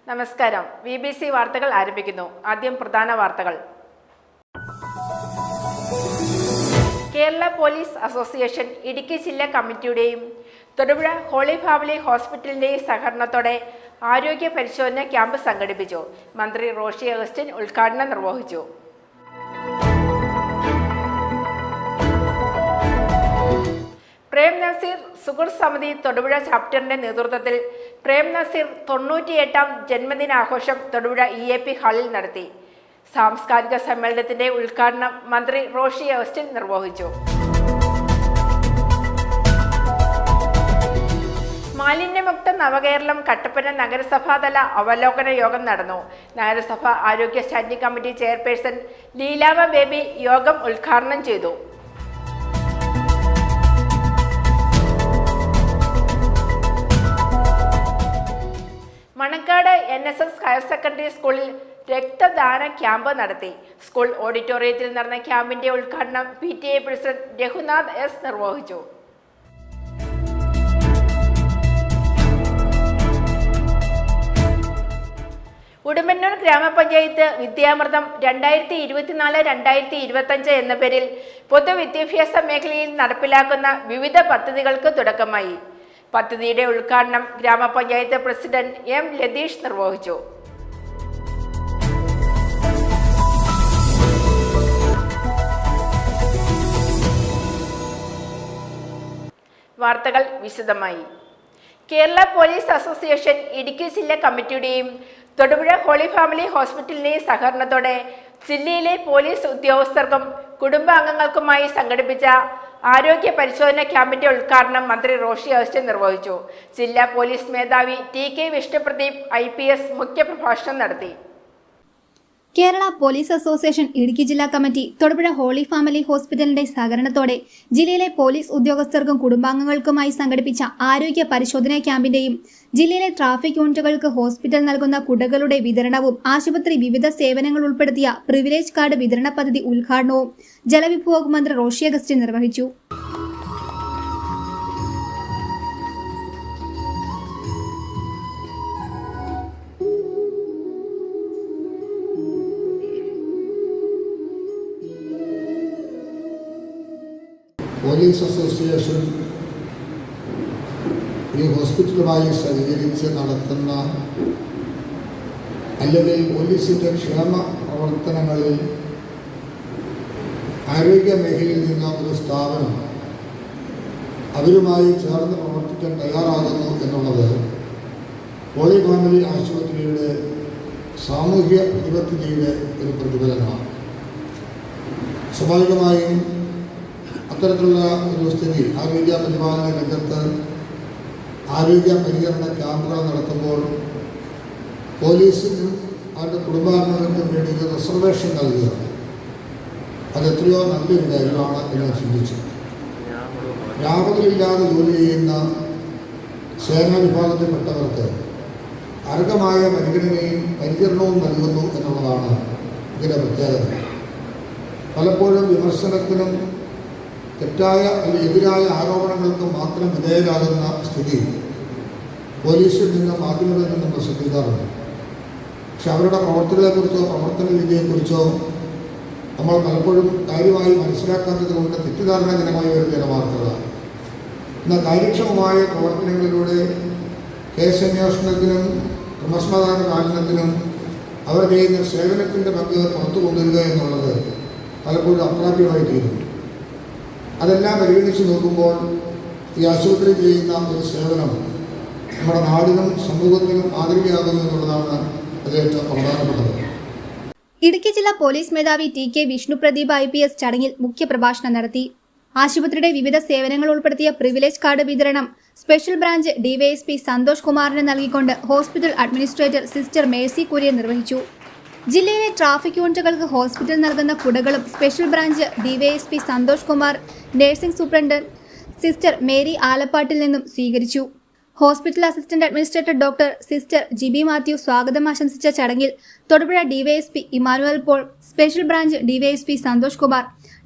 നമസ്കാരം. BBC വാർത്തകൾ ആരംഭിക്കുന്നു. ആദ്യം പ്രധാന വാർത്തകൾ. കേരള പോലീസ് അസോസിയേഷൻ ഇടുക്കി ജില്ലാ കമ്മിറ്റിയുടെയും തൊടുപുഴ ഹോളി ഫാമിലി ഹോസ്പിറ്റലിന്റെയും സഹകരണത്തോടെ ആരോഗ്യ പരിശോധന ക്യാമ്പ് സംഘടിപ്പിച്ചു. മന്ത്രി റോഷി അഗസ്റ്റിൻ ഉദ്ഘാടനം നിർവഹിച്ചു. പ്രേം നസീർ സുഹൃത്ത് സമിതി തൊടുപുഴ ചാപ്റ്ററിന്റെ നേതൃത്വത്തിൽ പ്രേം നസീർ 98ാം ജന്മദിനാഘോഷം തൊടുപുഴ EAP ഹാളിൽ നടത്തി. സാംസ്കാരിക സമ്മേളനത്തിന്റെ ഉദ്ഘാടനം മന്ത്രി റോഷി അഗസ്റ്റിൻ നിർവഹിച്ചു. മാലിന്യമുക്ത നവകേരളം കട്ടപ്പന നഗരസഭാതല അവലോകന യോഗം നടന്നു. നഗരസഭ ആരോഗ്യ സ്റ്റാൻഡിംഗ് കമ്മിറ്റി ചെയർപേഴ്സൺ ലീലാവ ബേബി യോഗം ഉദ്ഘാടനം ചെയ്തു. മണക്കാട് NSS ഹയർ സെക്കൻഡറി സ്കൂളിൽ രക്തദാന ക്യാമ്പ് നടത്തി. സ്കൂൾ ഓഡിറ്റോറിയത്തിൽ നടന്ന ക്യാമ്പിന്റെ ഉദ്ഘാടനം PTA പ്രസിഡന്റ് രഘുനാഥ് S നിർവഹിച്ചു. ഉടുമ്പന്നൂർ ഗ്രാമപഞ്ചായത്ത് വിദ്യാമൃതം 2024-2025 എന്ന പേരിൽ പൊതുവിദ്യാഭ്യാസ മേഖലയിൽ നടപ്പിലാക്കുന്ന വിവിധ പദ്ധതികൾക്ക് തുടക്കമായി. പദ്ധതിയുടെ ഉദ്ഘാടനം ഗ്രാമപഞ്ചായത്ത് പ്രസിഡന്റ് M ലതീഷ് നിർവഹിച്ചു. വാർത്തകൾ വിശദമായി. കേരള പോലീസ് അസോസിയേഷൻ ഇടുക്കി ജില്ലാ കമ്മിറ്റിയുടെയും തൊടുപുഴ ഹോളി ഫാമിലി ഹോസ്പിറ്റലിന്റെയും സഹകരണത്തോടെ ജില്ലയിലെ പോലീസ് ഉദ്യോഗസ്ഥർക്കും കുടുംബാംഗങ്ങൾക്കുമായി സംഘടിപ്പിച്ച ആരോഗ്യ പരിശോധന ക്യാമ്പിന്റെ ഉദ്ഘാടനം മന്ത്രി റോഷി അഗസ്റ്റിൻ നിർവഹിച്ചു. ജില്ലാ പോലീസ് മേധാവി TK വിഷ്ണുപ്രദീപ് IPS മുഖ്യപ്രഭാഷണം നടത്തി. കേരള പോലീസ് അസോസിയേഷൻ ഇടുക്കി ജില്ലാ കമ്മിറ്റി തൊടുപുഴ ഹോളി ഫാമിലി ഹോസ്പിറ്റലിന്റെ സഹകരണത്തോടെ ജില്ലയിലെ പോലീസ് ഉദ്യോഗസ്ഥർക്കും കുടുംബാംഗങ്ങൾക്കുമായി സംഘടിപ്പിച്ച ആരോഗ്യ പരിശോധനാ ക്യാമ്പിന്റെയും ജില്ലയിലെ ട്രാഫിക് യൂണിറ്റുകൾക്ക് ഹോസ്പിറ്റൽ നൽകുന്ന കുടകളുടെ വിതരണവും ആശുപത്രി വിവിധ സേവനങ്ങൾ ഉൾപ്പെടുത്തിയ പ്രിവിലേജ് കാർഡ് വിതരണ പദ്ധതി ഉദ്ഘാടനവും ജലവിഭവ വകുപ്പ് മന്ത്രി റോഷി അഗസ്റ്റിൻ നിർവഹിച്ചു. പോലീസ് അസോസിയേഷൻ ഈ ഹോസ്പിറ്റലുമായി സഹകരിച്ച് നടത്തുന്ന അല്ലെങ്കിൽ പോലീസിൻ്റെ ക്ഷേമ പ്രവർത്തനങ്ങളിൽ ആരോഗ്യ മേഖലയിൽ നിന്ന ഒരു സ്ഥാപനം അവരുമായി ചേർന്ന് പ്രവർത്തിക്കാൻ തയ്യാറാകുന്നു എന്നുള്ളത് ഹോളി ഫാമിലി ആശുപത്രിയുടെ സാമൂഹ്യ പ്രതിബദ്ധതയുടെ ഒരു പ്രതിഫലനമാണ്. സ്വാഭാവികമായും അത്തരത്തിലുള്ള ഒരു സ്ഥിതി ആരോഗ്യ പരിപാലന രംഗത്ത് ആരോഗ്യ പരിചരണ ക്യാമ്പുകൾ നടത്തുമ്പോൾ പോലീസിനും അവരുടെ കുടുംബാംഗങ്ങൾക്കും വേണ്ടി റിസർവേഷൻ നൽകുകയാണ്. അതെത്രയോ നല്ലൊരു കാര്യമാണ് എന്ന് ചിന്തിച്ചു. രാപകലില്ലാതെ ജോലി ചെയ്യുന്ന സേനാ വിഭാഗത്തിൽപ്പെട്ടവർക്ക് അർഹമായ പരിഗണനയും പരിചരണവും നൽകുന്നു എന്നുള്ളതാണ് ഇതിൻ്റെ പ്രത്യേകത. പലപ്പോഴും വിമർശനത്തിനും തെറ്റായ അല്ലെങ്കിൽ എതിരായ ആരോപണങ്ങൾക്ക് മാത്രം വിധേയരാകുന്ന സ്ഥിതി പോലീസിൽ നിന്നും മാധ്യമങ്ങളിൽ നിന്നും പ്രസിദ്ധീകരിക്കാറുണ്ട്. പക്ഷെ അവരുടെ പ്രവർത്തനത്തെക്കുറിച്ചോ പ്രവർത്തന രീതിയെക്കുറിച്ചോ നമ്മൾ പലപ്പോഴും കാര്യമായി മനസ്സിലാക്കാത്തത് കൊണ്ട് തെറ്റിദ്ധാരണജനകമായി വരുന്ന ചില വാർത്തകളാണ്. എന്നാൽ കാര്യക്ഷമമായ പ്രവർത്തനങ്ങളിലൂടെ കേസന്വേഷണത്തിനും ക്രമസമാധാന പാലനത്തിനും അവർ ചെയ്യുന്ന സേവനത്തിൻ്റെ പങ്ക് പുറത്തു കൊണ്ടുവരിക എന്നുള്ളത് പലപ്പോഴും അപ്രാപ്യമായി തീരുന്നു. അതെല്ലാം പരിഗണിച്ച് നോക്കുമ്പോൾ ഈ ആശുപത്രി ചെയ്യുന്ന ഒരു സേവനം നമ്മുടെ നാടിനും സമൂഹത്തിനും മാതൃകയാകുന്നു എന്നുള്ളതാണ് അതിലേറ്റവും പ്രധാനപ്പെട്ടത്. ഇടുക്കി ജില്ലാ പോലീസ് മേധാവി TK വിഷ്ണുപ്രദീപ് IPS ചടങ്ങിൽ മുഖ്യപ്രഭാഷണം നടത്തി. ആശുപത്രിയുടെ വിവിധ സേവനങ്ങൾ ഉൾപ്പെടുത്തിയ പ്രിവിലേജ് കാർഡ് വിതരണം സ്പെഷ്യൽ ബ്രാഞ്ച് DYSP സന്തോഷ് കുമാറിന് നൽകിക്കൊണ്ട് hospital administrator sister Mercy Kurian നിർവഹിച്ചു. ജില്ലയിലെ ട്രാഫിക് യൂണിറ്റുകൾക്ക് ഹോസ്പിറ്റൽ നൽകുന്ന കുടകളും special branch DYSP Santhosh Kumar, nursing superintendent sister Mary ആലപ്പാട്ടിൽ നിന്നും സ്വീകരിച്ചു. Hospital assistant administrator doctor sister Jibi Mathew സ്വാഗതം ആശംസിച്ച ചടങ്ങിൽ Thodupuzha DYSP Emmanuel Paul, special branch DYSP Santhosh Kumar,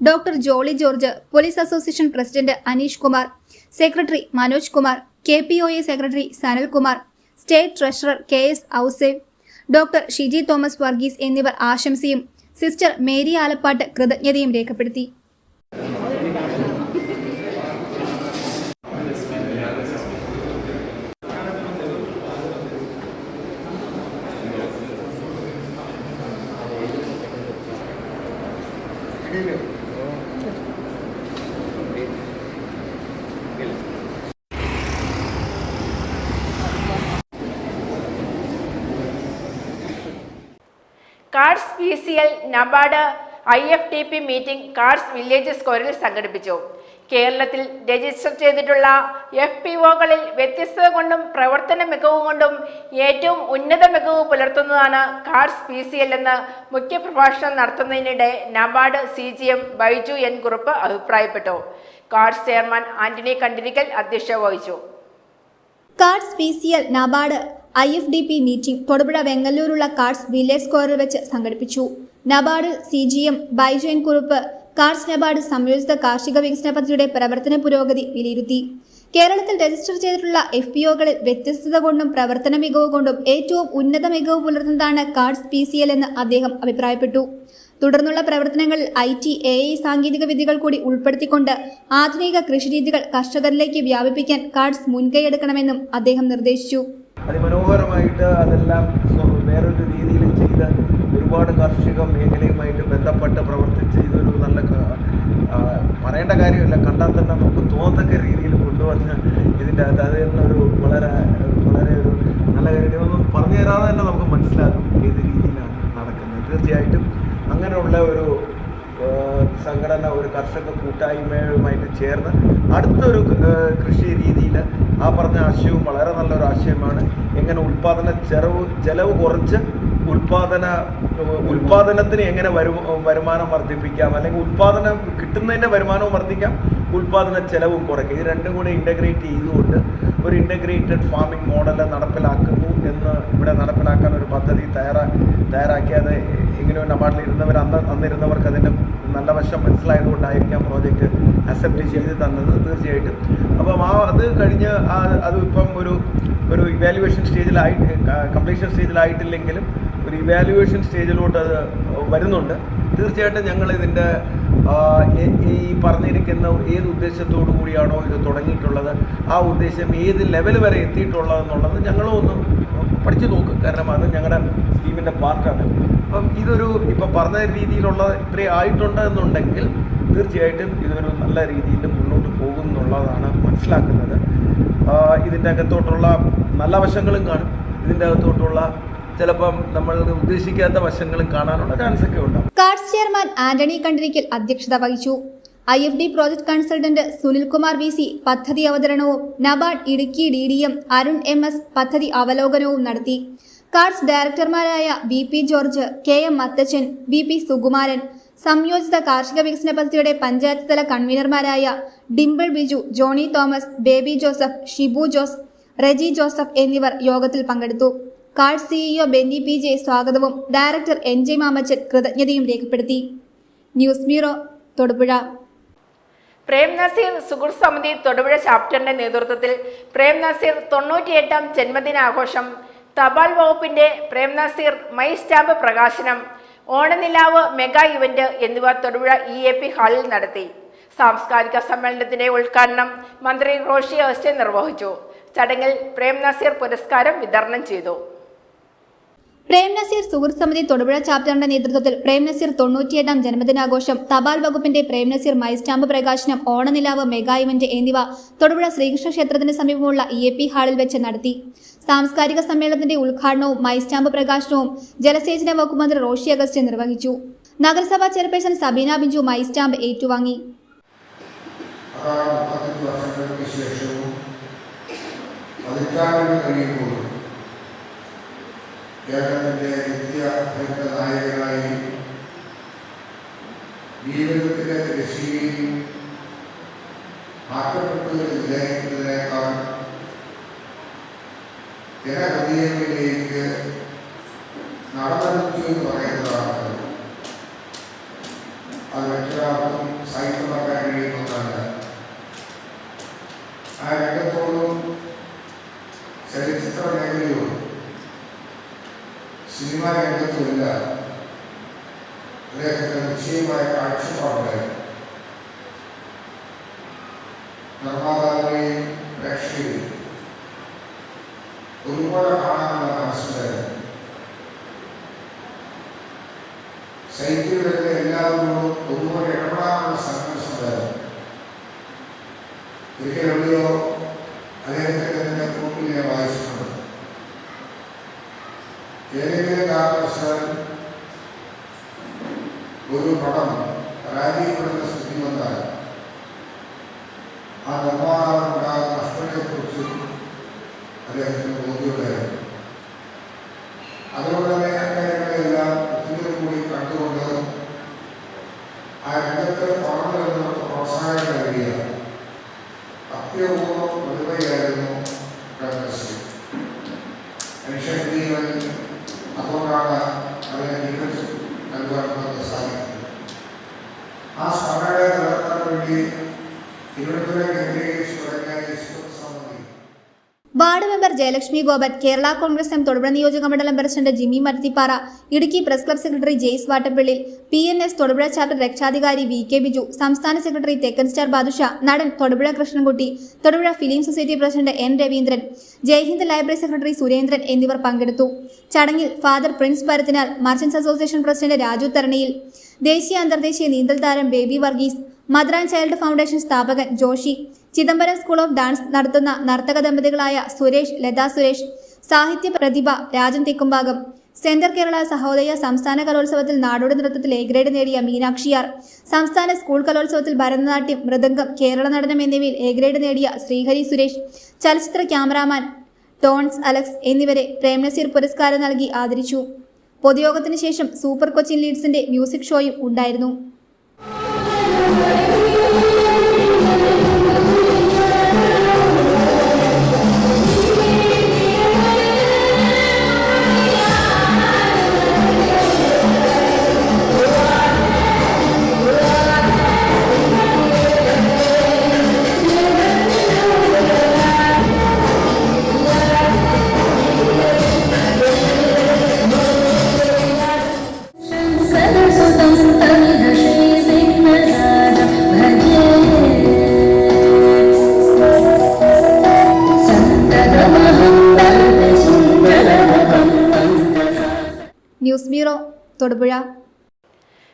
doctor Jolly George, police association president Aneesh Kumar, secretary Manoj Kumar, KPOA secretary Sanal Kumar, state treasurer KS Ouseph, doctor Shiji Thomas Varghese എന്നിവർ ആശംസയും സിസ്റ്റർ മേരി ആലപ്പാട്ട് കൃതജ്ഞതയും രേഖപ്പെടുത്തി. Cards PCL NABARD IFTP meeting cards village സ്ക്വയറിൽ സംഘടിപ്പിച്ചു. കേരളത്തിൽ രജിസ്റ്റർ ചെയ്തിട്ടുള്ള FPOകളിൽ വ്യത്യസ്തത കൊണ്ടും പ്രവർത്തന മികവ് കൊണ്ടും ഏറ്റവും ഉന്നത മികവ് പുലർത്തുന്നതാണ് കാർഡ്സ് PCL എന്ന് മുഖ്യപ്രഭാഷണം നടത്തുന്നതിനിടെ നബാർഡ് CGM ബൈജു N കുറുപ്പ് അഭിപ്രായപ്പെട്ടു. കാർഡ്സ് ചെയർമാൻ ആന്റണി കണ്ടിരിക്കൽ അധ്യക്ഷത വഹിച്ചു. Cards PCL NABARD IFDP meeting Thodupuzha വെങ്ങല്ലൂരുള്ള കാർഡ്സ് വില്ലേജ് സ്ക്വയറിൽ വെച്ച് സംഘടിപ്പിച്ചു. NABARD CGM Baiju N Kurup cards NABARD സംയോജിത കാർഷിക വികസന പദ്ധതിയുടെ പ്രവർത്തന പുരോഗതി വിലയിരുത്തി. കേരളത്തിൽ രജിസ്റ്റർ ചെയ്തിട്ടുള്ള FPOകളിൽ വ്യത്യസ്തത കൊണ്ടും പ്രവർത്തന മികവ് കൊണ്ടും ഏറ്റവും ഉന്നത മികവ് പുലർത്തുന്നതാണ് കാർഡ്സ് PCL എന്ന് അദ്ദേഹം അഭിപ്രായപ്പെട്ടു. തുടർന്നുള്ള പ്രവർത്തനങ്ങളിൽ IT, AI സാങ്കേതിക വിദ്യകൾ കൂടി ഉൾപ്പെടുത്തിക്കൊണ്ട് ആധുനിക കൃഷിരീതികൾ കർഷകരിലേക്ക് വ്യാപിപ്പിക്കാൻ കാർഡ്സ് മുൻകൈയെടുക്കണമെന്നും അദ്ദേഹം നിർദ്ദേശിച്ചു. അതിമനോഹരമായിട്ട് അതെല്ലാം വേറൊരു രീതിയിൽ ചെയ്ത് ഒരുപാട് കാർഷിക മേഖലയുമായിട്ട് ബന്ധപ്പെട്ട് പ്രവർത്തിച്ച് ഇതൊരു നല്ല പറയേണ്ട കാര്യമില്ല, കണ്ടാൽ തന്നെ നമുക്ക് തോന്നത്തക്ക രീതിയിൽ കൊണ്ടുവന്ന് ഇതിൻ്റെ അകത്ത് അത് തന്നെ ഒരു വളരെ ഒരു നല്ല കാര്യം ഇതൊന്നും പറഞ്ഞു തരാതെ തന്നെ നമുക്ക് മനസ്സിലാകും ഏത് രീതിയിലാണ് നടക്കുന്നത്. തീർച്ചയായിട്ടും അങ്ങനെയുള്ള ഒരു സംഘടന ഒരു കർഷക കൂട്ടായ്മയുമായിട്ട് ചേർന്ന് അടുത്തൊരു കൃഷി രീതിയിൽ ആ പറഞ്ഞ ആശയവും വളരെ നല്ലൊരു ആശയമാണ്. എങ്ങനെ ഉൽപ്പാദന ചെലവ് കുറച്ച് ഉൽപ്പാദനത്തിന് എങ്ങനെ വരുമാനം വർദ്ധിപ്പിക്കാം, അല്ലെങ്കിൽ ഉൽപ്പാദനം കിട്ടുന്നതിൻ്റെ വരുമാനവും വർദ്ധിക്കാം, ഉൽപ്പാദന ചെലവും കുറയ്ക്കും. ഇത് രണ്ടും കൂടെ ഇൻ്റഗ്രേറ്റ് ചെയ്തുകൊണ്ട് ഒരു ഇൻ്റഗ്രേറ്റഡ് ഫാമിംഗ് മോഡൽ നടപ്പിലാക്കുന്നു എന്ന് ഇവിടെ നടപ്പിലാക്കാൻ ഒരു പദ്ധതി തയ്യാറാക്കിയത് എങ്ങനെയോ നബാർഡിൽ ഇരുന്നവർ അന്നിരുന്നവർക്ക് അതിൻ്റെ നല്ല വശം മനസ്സിലായതുകൊണ്ടായിരിക്കാം പ്രോജക്റ്റ് അക്സെപ്റ്റ് ചെയ്ത് തന്നത്. തീർച്ചയായിട്ടും അപ്പം അത് കഴിഞ്ഞ് അത് ഇപ്പം ഒരു ഇവാലുവേഷൻ കംപ്ലീഷൻ സ്റ്റേജിലായിട്ടില്ലെങ്കിലും ഒരു ഇവാലുവേഷൻ സ്റ്റേജിലോട്ട് അത് വരുന്നുണ്ട്. തീർച്ചയായിട്ടും ഞങ്ങൾ ഇതിൻ്റെ ഈ പറഞ്ഞിരിക്കുന്ന ഏത് ഉദ്ദേശത്തോടു കൂടിയാണോ ഇത് തുടങ്ങിയിട്ടുള്ളത്, ആ ഉദ്ദേശം ഏത് ലെവൽ വരെ എത്തിയിട്ടുള്ളതെന്നുള്ളത് ഞങ്ങളും ഒന്ന് പഠിച്ചു നോക്കും. കാരണം അത് ഞങ്ങളുടെ സ്കീമിൻ്റെ പാർട്ടാണ്. അപ്പം ഇപ്പം പറഞ്ഞ രീതിയിലുള്ള ഇത്രയും ആയിട്ടുണ്ട് എന്നുണ്ടെങ്കിൽ തീർച്ചയായിട്ടും ഇതൊരു നല്ല രീതിയിൽ മുന്നോട്ട് പോകും എന്നുള്ളതാണ് മനസ്സിലാക്കുന്നത്. ഇതിൻ്റെ അകത്തോട്ടുള്ള നല്ല വശങ്ങളും കാണും, ഇതിൻ്റെ അകത്തോട്ടുള്ള ചിലപ്പം നമ്മൾ ഉദ്ദേശിക്കാത്ത വശങ്ങളും കാണാനുള്ള ചാൻസ് ഒക്കെ ഉണ്ടാകും. കാർഡ്സ് ചെയർമാൻ ആന്റണി കണ്ടിരിക്കൽ അധ്യക്ഷത വഹിച്ചു. IFD project consultant Sunilkumar VC പദ്ധതി അവതരണവും നബാർഡ് ഇടുക്കി DDM അരുൺ MS പദ്ധതി അവലോകനവും നടത്തി. കാർഡ്സ് ഡയറക്ടർമാരായ VP George, KM Mathachan, VP Sukumaran, സംയോജിത കാർഷിക വികസന പദ്ധതിയുടെ പഞ്ചായത്ത് തല കൺവീനർമാരായ ഡിംപിൾ ബിജു, ജോണി തോമസ്, ബേബി ജോസഫ്, ഷിബു ജോസ്, റെജി ജോസഫ് എന്നിവർ യോഗത്തിൽ പങ്കെടുത്തു. കാർഡ്സ് CEO ബെന്നി PJ സ്വാഗതവും ഡയറക്ടർ NJ മാമച്ചൻ കൃതജ്ഞതയും രേഖപ്പെടുത്തി. News bureau, Thodupuzha. പ്രേം നസീർ സുഹൃത്ത് സമിതി തൊടുപുഴ ചാപ്റ്ററിന്റെ നേതൃത്വത്തിൽ പ്രേം നസീർ 98ാം ജന്മദിനാഘോഷം, തപാൽ വകുപ്പിന്റെ പ്രേം നസീർ മൈ സ്റ്റാമ്പ് പ്രകാശനം, ഓണനിലാവ് മെഗാ ഇവന്റ് എന്നിവ തൊടുപുഴ EAP ഹാളിൽ നടത്തി. സാംസ്കാരിക സമ്മേളനത്തിന്റെ ഉദ്ഘാടനം മന്ത്രി റോഷി അഗസ്റ്റിൻ നിർവഹിച്ചു. ചടങ്ങിൽ പ്രേം നസീർ പുരസ്കാരം വിതരണം ചെയ്തു. പ്രേം നസീർ സുഹൃത്ത് സമിതി തൊടുപുഴ ചാപ്റ്ററിന്റെ നേതൃത്വത്തിൽ പ്രേം നസീർ 98ാം ജന്മദിനാഘോഷം, തപാൽ വകുപ്പിന്റെ പ്രേം നസീർ മൈ സ്റ്റാമ്പ് പ്രകാശനം, ഓണനിലാവ് മെഗാ ഇവന്റ് എന്നിവ തൊടുപുഴ ശ്രീകൃഷ്ണ ക്ഷേത്രത്തിന് സമീപമുള്ള EAP ഹാളിൽ വെച്ച് നടത്തി. സാംസ്കാരിക സമ്മേളനത്തിന്റെ ഉദ്ഘാടനവും മൈ സ്റ്റാമ്പ് പ്രകാശനവും ജലസേചന വകുപ്പ് മന്ത്രി റോഷി അഗസ്റ്റിൻ നിർവഹിച്ചു. നഗരസഭാ chairperson Sabeena Biju my stamp ഏറ്റുവാങ്ങി. കേരളത്തിൻ്റെ നിത്യനായകനായി ജീവിതത്തിൻ്റെ കൃഷിയിൽ മാറ്റപ്പെട്ടു വിചാരിക്കുന്നതിനേക്കാൾ ജനഹൃദയങ്ങളിലേക്ക് നടന്നെടുത്തു എന്ന് പറയുന്നതാണ്. അത് മറ്റൊരാൾക്കും സാഹിത്യമാക്കാൻ കഴിയുന്നതാണ്. ആ രംഗത്തോടും ചലച്ചിത്ര മേഖലയോടും സിനിമാ രംഗത്തുമില്ല അദ്ദേഹത്തിന് നിശ്ചയമായ കാഴ്ചപ്പാടുണ്ടായിരുന്നു. നിർമ്മാതാവിനെയും പ്രേക്ഷകരെയും ഒരുപോലെ കാണാനുള്ള മനസ്സിലായിരുന്നു. സൈറ്റിൽ വരുന്ന എല്ലാവരോടും ഒരുപോലെ ഇടപെടാനുള്ള സംഘർഷമുണ്ടായിരുന്നു. ഒരിക്കൽ എവിടെയോ അദ്ദേഹത്തിന്റെ തന്നെ ഗ്രൂപ്പിൽ ഞാൻ വായിച്ചിട്ടുണ്ട്. ഏതെങ്കിലും കാരണവശാൽ ഒരു പടം പരാജയപ്പെടുന്ന സ്ഥിതി വന്നാൽ ആ നിർമ്മാതാവിനുണ്ടാകുന്ന നഷ്ടത്തെക്കുറിച്ച് അദ്ദേഹത്തിന് ബോധ്യമുണ്ടായിരുന്നു. അതുകൊണ്ട് തന്നെ അക്കാര്യങ്ങളെല്ലാം ഒത്തിരി കൂടി കണ്ടുകൊണ്ട് ആ രംഗത്ത് വളർന്നു വരുന്നവർക്ക് പ്രോത്സാഹനം നൽകിയ അത്യപൂർവം പ്രതിഭയായിരുന്നു ഡോക്ടർ മനുഷ്യജീവൻ. അതുകൊണ്ടാണ് അതിനെ മികച്ചു നൽകാൻ നമുക്ക് സാധിക്കുന്നത്. ആ സ്മരണയെ നിലനിർത്താൻ വേണ്ടി തിരുവനന്തപുരം കേന്ദ്രീകരിച്ച് തുടങ്ങിയ സമിതി ward member Jayalakshmi Gopan, Kerala Congress M Thodupuzha നിയോജക മണ്ഡലം president Jimmy Marathippara, Idukki press club secretary Jais Vattappallil, PNS Thodupuzha chapter രക്ഷാധികാരി VK ബിജു, സംസ്ഥാന സെക്രട്ടറി തെക്കൻ സ്റ്റാർ ബാദുഷ, നടൻ Thodupuzha Krishnankutty, Thodupuzha film society president N Raveendran, Jai Hind library secretary Surendran എന്നിവർ പങ്കെടുത്തു. ചടങ്ങിൽ father Prince Parathinal, merchants association president Raju Tharaniyil, ദേശീയ അന്തർദേശീയ നീന്തൽ താരം Baby Varghese, mother and child foundation സ്ഥാപകൻ Joshi, Chidambaram school of dance നടത്തുന്ന നർത്തക ദമ്പതികളായ സുരേഷ്, ലത സുരേഷ്, സാഹിത്യ പ്രതിഭ രാജൻ തെക്കുംഭാഗം, സെന്റർ കേരള സഹോദയ സംസ്ഥാന കലോത്സവത്തിൽ നാടോടി നൃത്തത്തിൽ A ഗ്രേഡ് നേടിയ മീനാക്ഷിയാർ, സംസ്ഥാന സ്കൂൾ കലോത്സവത്തിൽ ഭരതനാട്യം, മൃദംഗം, കേരള നടനം എന്നിവയിൽ A ഗ്രേഡ് നേടിയ ശ്രീഹരി സുരേഷ്, ചലച്ചിത്ര ക്യാമറാമാൻ ടോൺസ് അലക്സ് എന്നിവരെ പ്രേംനസീർ പുരസ്കാരം നൽകി ആദരിച്ചു. പൊതുയോഗത്തിന് ശേഷം സൂപ്പർ കൊച്ചിൻ ലീഡ്സിന്റെ മ്യൂസിക് ഷോയും ഉണ്ടായിരുന്നു. News bureau, Thodupuzha.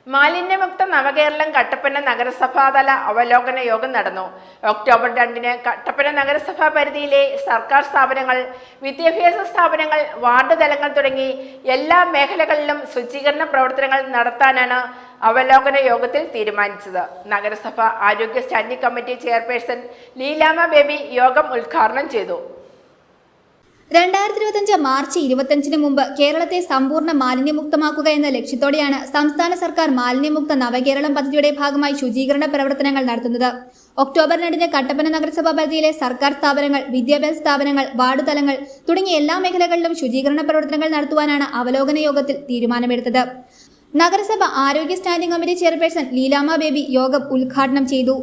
മാലിന്യമുക്ത നവകേരളം കട്ടപ്പന നഗരസഭാതല അവലോകന യോഗം നടന്നു. ഒക്ടോബർ 2-ന് കട്ടപ്പന നഗരസഭാ പരിധിയിലെ സർക്കാർ സ്ഥാപനങ്ങൾ, വിദ്യാഭ്യാസ സ്ഥാപനങ്ങൾ, വാർഡ് തലങ്ങൾ തുടങ്ങി എല്ലാ മേഖലകളിലും ശുചീകരണ പ്രവർത്തനങ്ങൾ നടത്താനാണ് അവലോകന യോഗത്തിൽ തീരുമാനിച്ചത്. നഗരസഭ ആരോഗ്യ standing committee chairperson Leelamma baby യോഗം ഉദ്ഘാടനം ചെയ്തു. 2025 മാർച്ച് 25-ന് മുമ്പ് കേരളത്തെ സമ്പൂർണ്ണ മാലിന്യമുക്തമാക്കുക എന്ന ലക്ഷ്യത്തോടെയാണ് സംസ്ഥാന സർക്കാർ മാലിന്യമുക്ത നവകേരളം പദ്ധതിയുടെ ഭാഗമായി ശുചീകരണ പ്രവർത്തനങ്ങൾ നടത്തുന്നത്. ഒക്ടോബർ 2-ന് കട്ടപ്പന നഗരസഭാ പരിധിയിലെ സർക്കാർ സ്ഥാപനങ്ങൾ, വിദ്യാഭ്യാസ സ്ഥാപനങ്ങൾ, വാർഡ് തലങ്ങൾ തുടങ്ങിയ എല്ലാ മേഖലകളിലും ശുചീകരണ പ്രവർത്തനങ്ങൾ നടത്തുവാനാണ് അവലോകന യോഗത്തിൽ തീരുമാനമെടുത്തത്. നഗരസഭ ആരോഗ്യ standing committee chairperson Leelamma baby യോഗം ഉദ്ഘാടനം ചെയ്തു.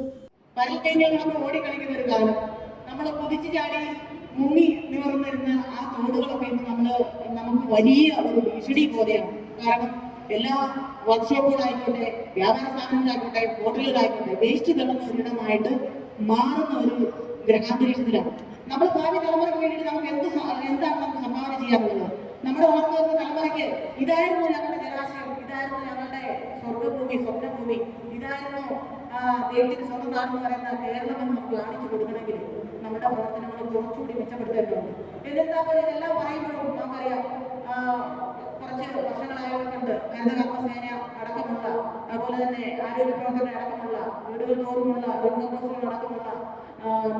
മുങ്ങി നിവർന്നിരുന്ന ആ തോടുകളൊക്കെ ഇന്ന് നമുക്ക് വലിയ ഒരു ഭീഷണി പോലെയാണ്. കാരണം എല്ലാ വർക്ക്ഷോപ്പുകളായിക്കോട്ടെ, വ്യാപാര സ്ഥാപനങ്ങളായിക്കോട്ടെ, ഹോട്ടലുകളായിക്കോട്ടെ, വേസ്റ്റ് തള്ളുന്ന ഒരിടമായിട്ട് മാറുന്ന ഒരു ഗ്രഹാന്തരീക്ഷത്തിലാണ്. നമ്മൾ ഭാവി തലമുറയ്ക്ക് വേണ്ടിയിട്ട് നമുക്ക് എന്താണ് നമുക്ക് സംഭാവന ചെയ്യാറുള്ളത്? നമ്മുടെ വളർന്നു വരുന്ന തലമുറയ്ക്ക് ഇതായിരുന്നു ഞങ്ങളുടെ ജലാശയം, ഇതായിരുന്നു ഞങ്ങളുടെ സ്വർഗഭൂമി, സ്വപ്നഭൂമി, ഇതായിരുന്നു ദൈവത്തിന്റെ സ്വന്തം നാടെന്ന് പറയുന്ന കേരളം എന്ന് നമുക്ക് കാണിച്ചു കൊടുക്കണമെങ്കിൽ നമ്മുടെ പ്രവർത്തനങ്ങൾ കുറച്ചുകൂടി മെച്ചപ്പെടുത്തേണ്ടതുണ്ട്. എന്നിരുന്നാൽ പോലെ ഇതെല്ലാം പറയുമ്പോഴും നമുക്കറിയാം, കുറച്ച് വർഷങ്ങളായവർക്കുണ്ട് ഹരിതകർമ്മസേന അടക്കമുള്ള, അതുപോലെ തന്നെ ആരോഗ്യ പ്രവർത്തകർ അടക്കമുള്ള, വീടുകൾ തോറുമുള്ള അടക്കമുള്ള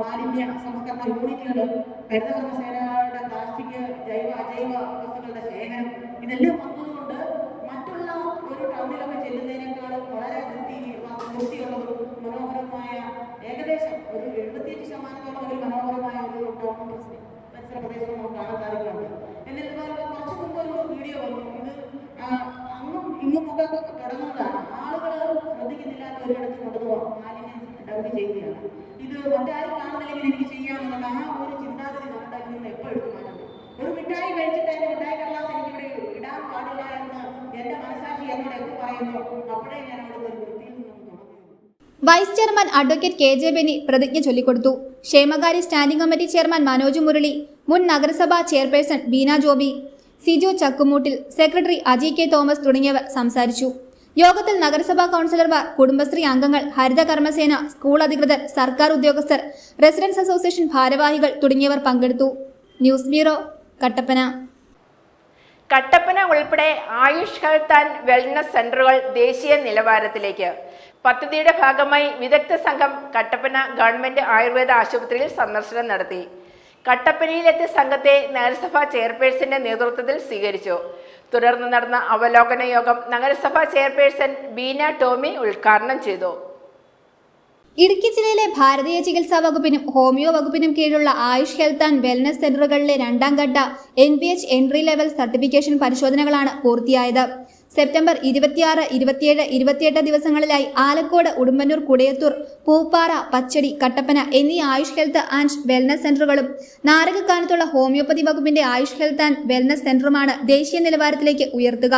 മാലിന്യ സംസ്കരണ യൂണിറ്റുകൾ, ഹരിതകർമ്മസേനയുടെ പ്ലാസ്റ്റിക്, ജൈവ അജൈവ വസ്തുക്കളുടെ ശേഖരം, ഇതെല്ലാം വന്നതുകൊണ്ട് മറ്റുള്ള ഒരു ടൗണിലൊക്കെ ചെല്ലുന്നതിനേക്കാളും വളരെ വൃത്തിയുള്ളതും മനോഹരമായ, ഏകദേശം ഒരു 75% മനോഹരമായ ഒരു ടൗൺ പരിസര പ്രദേശം നമുക്ക് കാണാൻ സാധിക്കുന്നുണ്ട്. എന്നിരുന്നാൽ കുറച്ച് മുമ്പ് ഒരു വീഡിയോ വന്നു. ഇത് അങ്ങും ഇങ്ങുമൊക്കെ തുടങ്ങുന്നതാണ്. ആളുകൾ ശ്രദ്ധിക്കുന്നില്ലാത്ത ഒരിടത്ത് കൊണ്ടുപോകാം മാലിന്യം ഡംപ് ചെയ്യുകയാണ്. ഇത് മറ്റാരും കാണുന്നില്ലെങ്കിൽ എനിക്ക് ചെയ്യാമെന്നുള്ള ആ ഒരു ചിന്താഗതി നമ്മുടെ നിന്ന് എപ്പോഴും മാറ്റുന്നു. ഒരു മിഠായി കഴിച്ചിട്ട് അതിന്റെ മിഠായി കടലാസ് എനിക്കിവിടെ ഇടാൻ വരാൻ പാടില്ല എന്ന് എന്റെ മനസാക്ഷി എന്നോട് എന്ത് പറയുന്നു അപ്പോഴേ ഞാൻ അവിടെ ഒരു വൃത്തിയിൽ നിന്നും തുടങ്ങുന്നു. Vice chairman advocate K J Benny പ്രതിജ്ഞ ചൊല്ലിക്കൊടുത്തു. ക്ഷേമകാര്യ standing committee chairman Manoj Murali, മുൻ നഗരസഭാ chairperson Beena Joby, Sijo Chakkumoottil, secretary Aji K Thomas തുടങ്ങിയവർ സംസാരിച്ചു. യോഗത്തിൽ നഗരസഭാ കൗൺസിലർമാർ, കുടുംബശ്രീ അംഗങ്ങൾ, ഹരിത കർമ്മസേന, സ്കൂൾ അധികൃതർ, സർക്കാർ ഉദ്യോഗസ്ഥർ, റെസിഡൻസ് അസോസിയേഷൻ ഭാരവാഹികൾ തുടങ്ങിയവർ പങ്കെടുത്തു. News bureau, Kattappana. കട്ടപ്പന ഉൾപ്പെടെ ആയുഷ് ഹെൽത്ത് ആൻഡ് വെൽനസ് സെന്ററുകൾ ദേശീയ നിലവാരത്തിലേക്ക്. പദ്ധതിയുടെ ഭാഗമായി വിദഗ്ധ സംഘം കട്ടപ്പന ഗവൺമെന്റ് ആയുർവേദ ആശുപത്രിയിൽ സന്ദർശനം നടത്തി. കട്ടപ്പനയിലെത്തിയ സംഘത്തെ നഗരസഭാ ചെയർപേഴ്സന്റെ നേതൃത്വത്തിൽ സ്വീകരിച്ചു. തുടർന്ന് നടന്ന അവലോകന യോഗം നഗരസഭാ ചെയർപേഴ്സൺ ബീന ടോമി ഉദ്ഘാടനം ചെയ്തു. ഇടുക്കി ജില്ലയിലെ ഭാരതീയ ചികിത്സാ വകുപ്പിനും ഹോമിയോ വകുപ്പിനും കീഴിലുള്ള ആയുഷ് ഹെൽത്ത് ആൻഡ് വെൽനസ് സെന്ററുകളിലെ രണ്ടാം ഘട്ട NPH എൻട്രി ലെവൽ സർട്ടിഫിക്കേഷൻ പരിശോധനകളാണ് പൂർത്തിയായത്. സെപ്റ്റംബർ 26, 27, 28 ദിവസങ്ങളിലായി ആലക്കോട്, ഉടുമ്പന്നൂർ, കുടയത്തൂർ, പൂപ്പാറ, പച്ചടി, കട്ടപ്പന എന്നീ ആയുഷ് ഹെൽത്ത് ആൻഡ് വെൽനസ് സെന്ററുകളും നാരകക്കാനത്തുള്ള ഹോമിയോപ്പതി വകുപ്പിന്റെ ആയുഷ് ഹെൽത്ത് ആൻഡ് വെൽനസ് സെന്ററുമാണ് ദേശീയ നിലവാരത്തിലേക്ക് ഉയർത്തുക.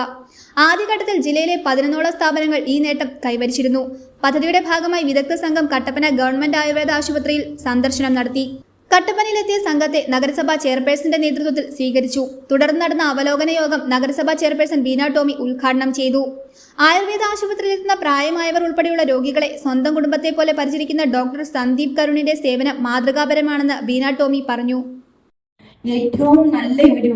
ആദ്യഘട്ടത്തിൽ ജില്ലയിലെ 11ഓളം സ്ഥാപനങ്ങൾ ഈ നേട്ടം കൈവരിച്ചിരുന്നു. പദ്ധതിയുടെ ഭാഗമായി വിദഗ്ധ സംഘം കട്ടപ്പന ഗവൺമെന്റ് ആയുർവേദ ആശുപത്രിയിൽ സന്ദർശനം നടത്തി. കട്ടപ്പനയിലെത്തിയ സംഘത്തെ നഗരസഭാ ചെയർപേഴ്സന്റെ നേതൃത്വത്തിൽ സ്വീകരിച്ചു. തുടർന്ന് നടന്ന അവലോകന യോഗം നഗരസഭാ ചെയർപേഴ്സൺ ബീന ടോമി ഉദ്ഘാടനം ചെയ്തു. ആയുർവേദ ആശുപത്രിയിലെത്തുന്ന പ്രായമായവർ ഉൾപ്പെടെയുള്ള രോഗികളെ സ്വന്തം കുടുംബത്തെ പോലെ പരിചരിക്കുന്ന ഡോക്ടർ സന്ദീപ് കരുണിന്റെ സേവനം മാതൃകാപരമാണെന്ന് ബീന ടോമി പറഞ്ഞു. ഏറ്റവും നല്ല ഒരു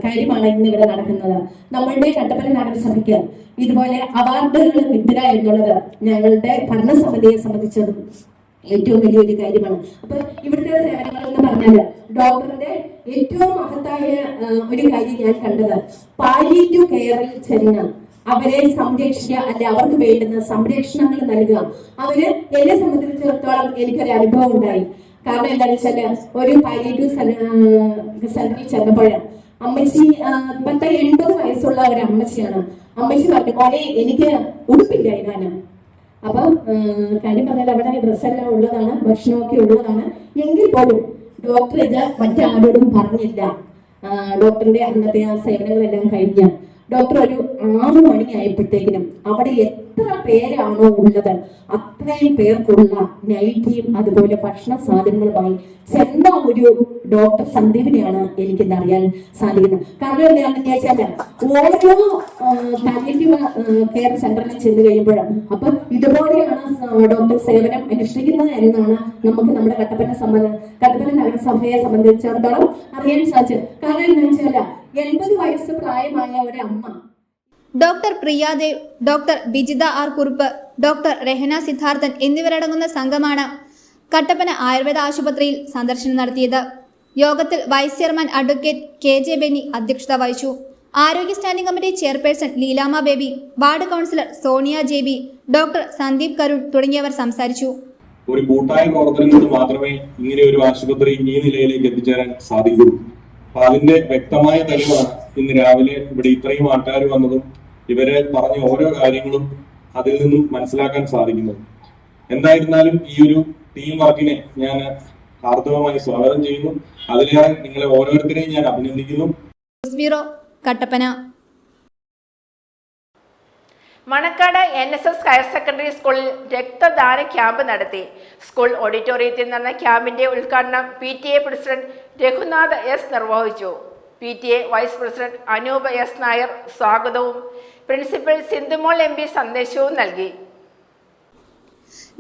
കാര്യമാണ് ഇന്ന് ഇവിടെ നടക്കുന്നത്. നമ്മളുടെ കട്ടപ്പന നഗരസഭയ്ക്ക് ഇതുപോലെ അവാർഡുകൾ കിട്ടുക എന്നുള്ളത് ഞങ്ങളുടെ ഭരണസമിതിയെ സംബന്ധിച്ചതും ഏറ്റവും വലിയൊരു കാര്യമാണ്. അപ്പൊ ഇവിടുത്തെ സേവനങ്ങൾ എന്ന് പറഞ്ഞാല് ഡോക്ടറിന്റെ ഏറ്റവും മഹത്തായ ഒരു കാര്യം ഞാൻ കണ്ടത്, പാലിയേറ്റീവ് കെയറിൽ ചെന്ന് അവരെ സംരക്ഷിക്കുക, അല്ലെ അവർക്ക് വേണ്ടുന്ന സംരക്ഷണങ്ങൾ നൽകുക. അവര് എന്നെ സംബന്ധിച്ചിടത്തോളം എനിക്കൊരു അനുഭവം ഉണ്ടായി. കാരണം എന്താണെന്ന് വെച്ചാല് ഒരു പാലിയേറ്റീവ് സെന്ററിൽ ചെന്നപ്പോൾ അമ്മച്ചി 80 വയസ്സുള്ള ഒരു അമ്മച്ചിയാണ്. അമ്മച്ചി പറഞ്ഞു, മോനെ എനിക്ക് ഉടുപ്പില്ല ഇടാന്. അപ്പൊ കാര്യം പറഞ്ഞാൽ അവിടെ ഡ്രസ്സെല്ലാം ഉള്ളതാണ്, ഭക്ഷണമൊക്കെ ഉള്ളതാണ്. എങ്കിൽ പോലും ഡോക്ടർ ഇത് മറ്റാരോടും പറഞ്ഞില്ല. ഡോക്ടറിന്റെ അന്നത്തെ ആ സേവനങ്ങളെല്ലാം കഴിഞ്ഞ് ഡോക്ടർ ഒരു 6 മണിയായപ്പോഴത്തേക്കിനും അവിടെ എത്ര പേരാണോ ഉള്ളത് അത്രയും പേർക്കുള്ള നൈറ്റിയും അതുപോലെ ഭക്ഷണ സാധനങ്ങളുമായി ചെന്ന ഒരു ഡോക്ടർ സന്ദീപിനെയാണ് എനിക്കിന്ന് അറിയാൻ സാധിക്കുന്നത്. കാരണം എന്താണെന്ന് ചോദിച്ചാൽ ഓരോ പാലിയേറ്റീവ് കെയർ സെന്ററിൽ ചെന്ന് കഴിയുമ്പോഴും അപ്പൊ ഇതുപോലെയാണ് ഡോക്ടർ സേവനം അനുഷ്ഠിക്കുന്നത് എന്നാണ് നമുക്ക് നമ്മുടെ കട്ടപ്പന നഗരസഭയെ സംബന്ധിച്ചിടത്തോളം അറിയാൻ സാധിച്ചത്. കാരണം എന്താ വെച്ചാൽ 80 വയസ്സ് പ്രായമായ ഒരു അമ്മ, doctor Priyadev, doctor Bijitha R Kurup, doctor Rahana Sidharthan എന്നിവരടങ്ങുന്ന സംഘമാണ് കട്ടപ്പന ആയുർവേദ ആശുപത്രിയിൽ സന്ദർശനം നടത്തിയത്. യോഗത്തിൽ vice chairman advocate K J Benny അധ്യക്ഷത വഹിച്ചു. ആരോഗ്യ standing committee chairperson Leelamma Baby, ward councillor Sonia Jebi, doctor Sandeep Karun തുടങ്ങിയവർ സംസാരിച്ചു. ഒരു കൂട്ടായ പ്രവർത്തനം കൊണ്ട് മാത്രമേ ഇങ്ങനെ ഒരു ആശുപത്രി ഈ നിലയിലേക്ക് എത്തിച്ചേരാൻ സാധിക്കൂ. അപ്പൊ അതിന്റെ വ്യക്തമായ തെളിവാണ് ഇന്ന് രാവിലെ ഇവിടെ ഇത്രയും ആൾക്കാർ വന്നതും ഇവരെ പറഞ്ഞ ഓരോ കാര്യങ്ങളും അതിൽ നിന്നും മനസ്സിലാക്കാൻ സാധിക്കുന്നത്. എന്തായിരുന്നാലും ഈ ഒരു ടീം വർക്കിനെ ഞാൻ ഹാർദവമായി സ്വാഗതം ചെയ്യുന്നു. അതിലേറെ നിങ്ങളെ ഓരോരുത്തരെയും ഞാൻ അഭിനന്ദിക്കുന്നു. News bureau, Kattappana. Manakkad NSS higher secondary സ്കൂളിൽ രക്തദാന ക്യാമ്പ് നടത്തി. സ്കൂൾ ഓഡിറ്റോറിയത്തിൽ നടന്ന ക്യാമ്പിന്റെ ഉദ്ഘാടനം PTA പ്രസിഡന്റ് രഘുനാഥ് S നിർവഹിച്ചു. PTA vice president Anoop S Nair സ്വാഗതവും പ്രിൻസിപ്പൽ സിന്ധുമോൾ MP സന്ദേശവും നൽകി.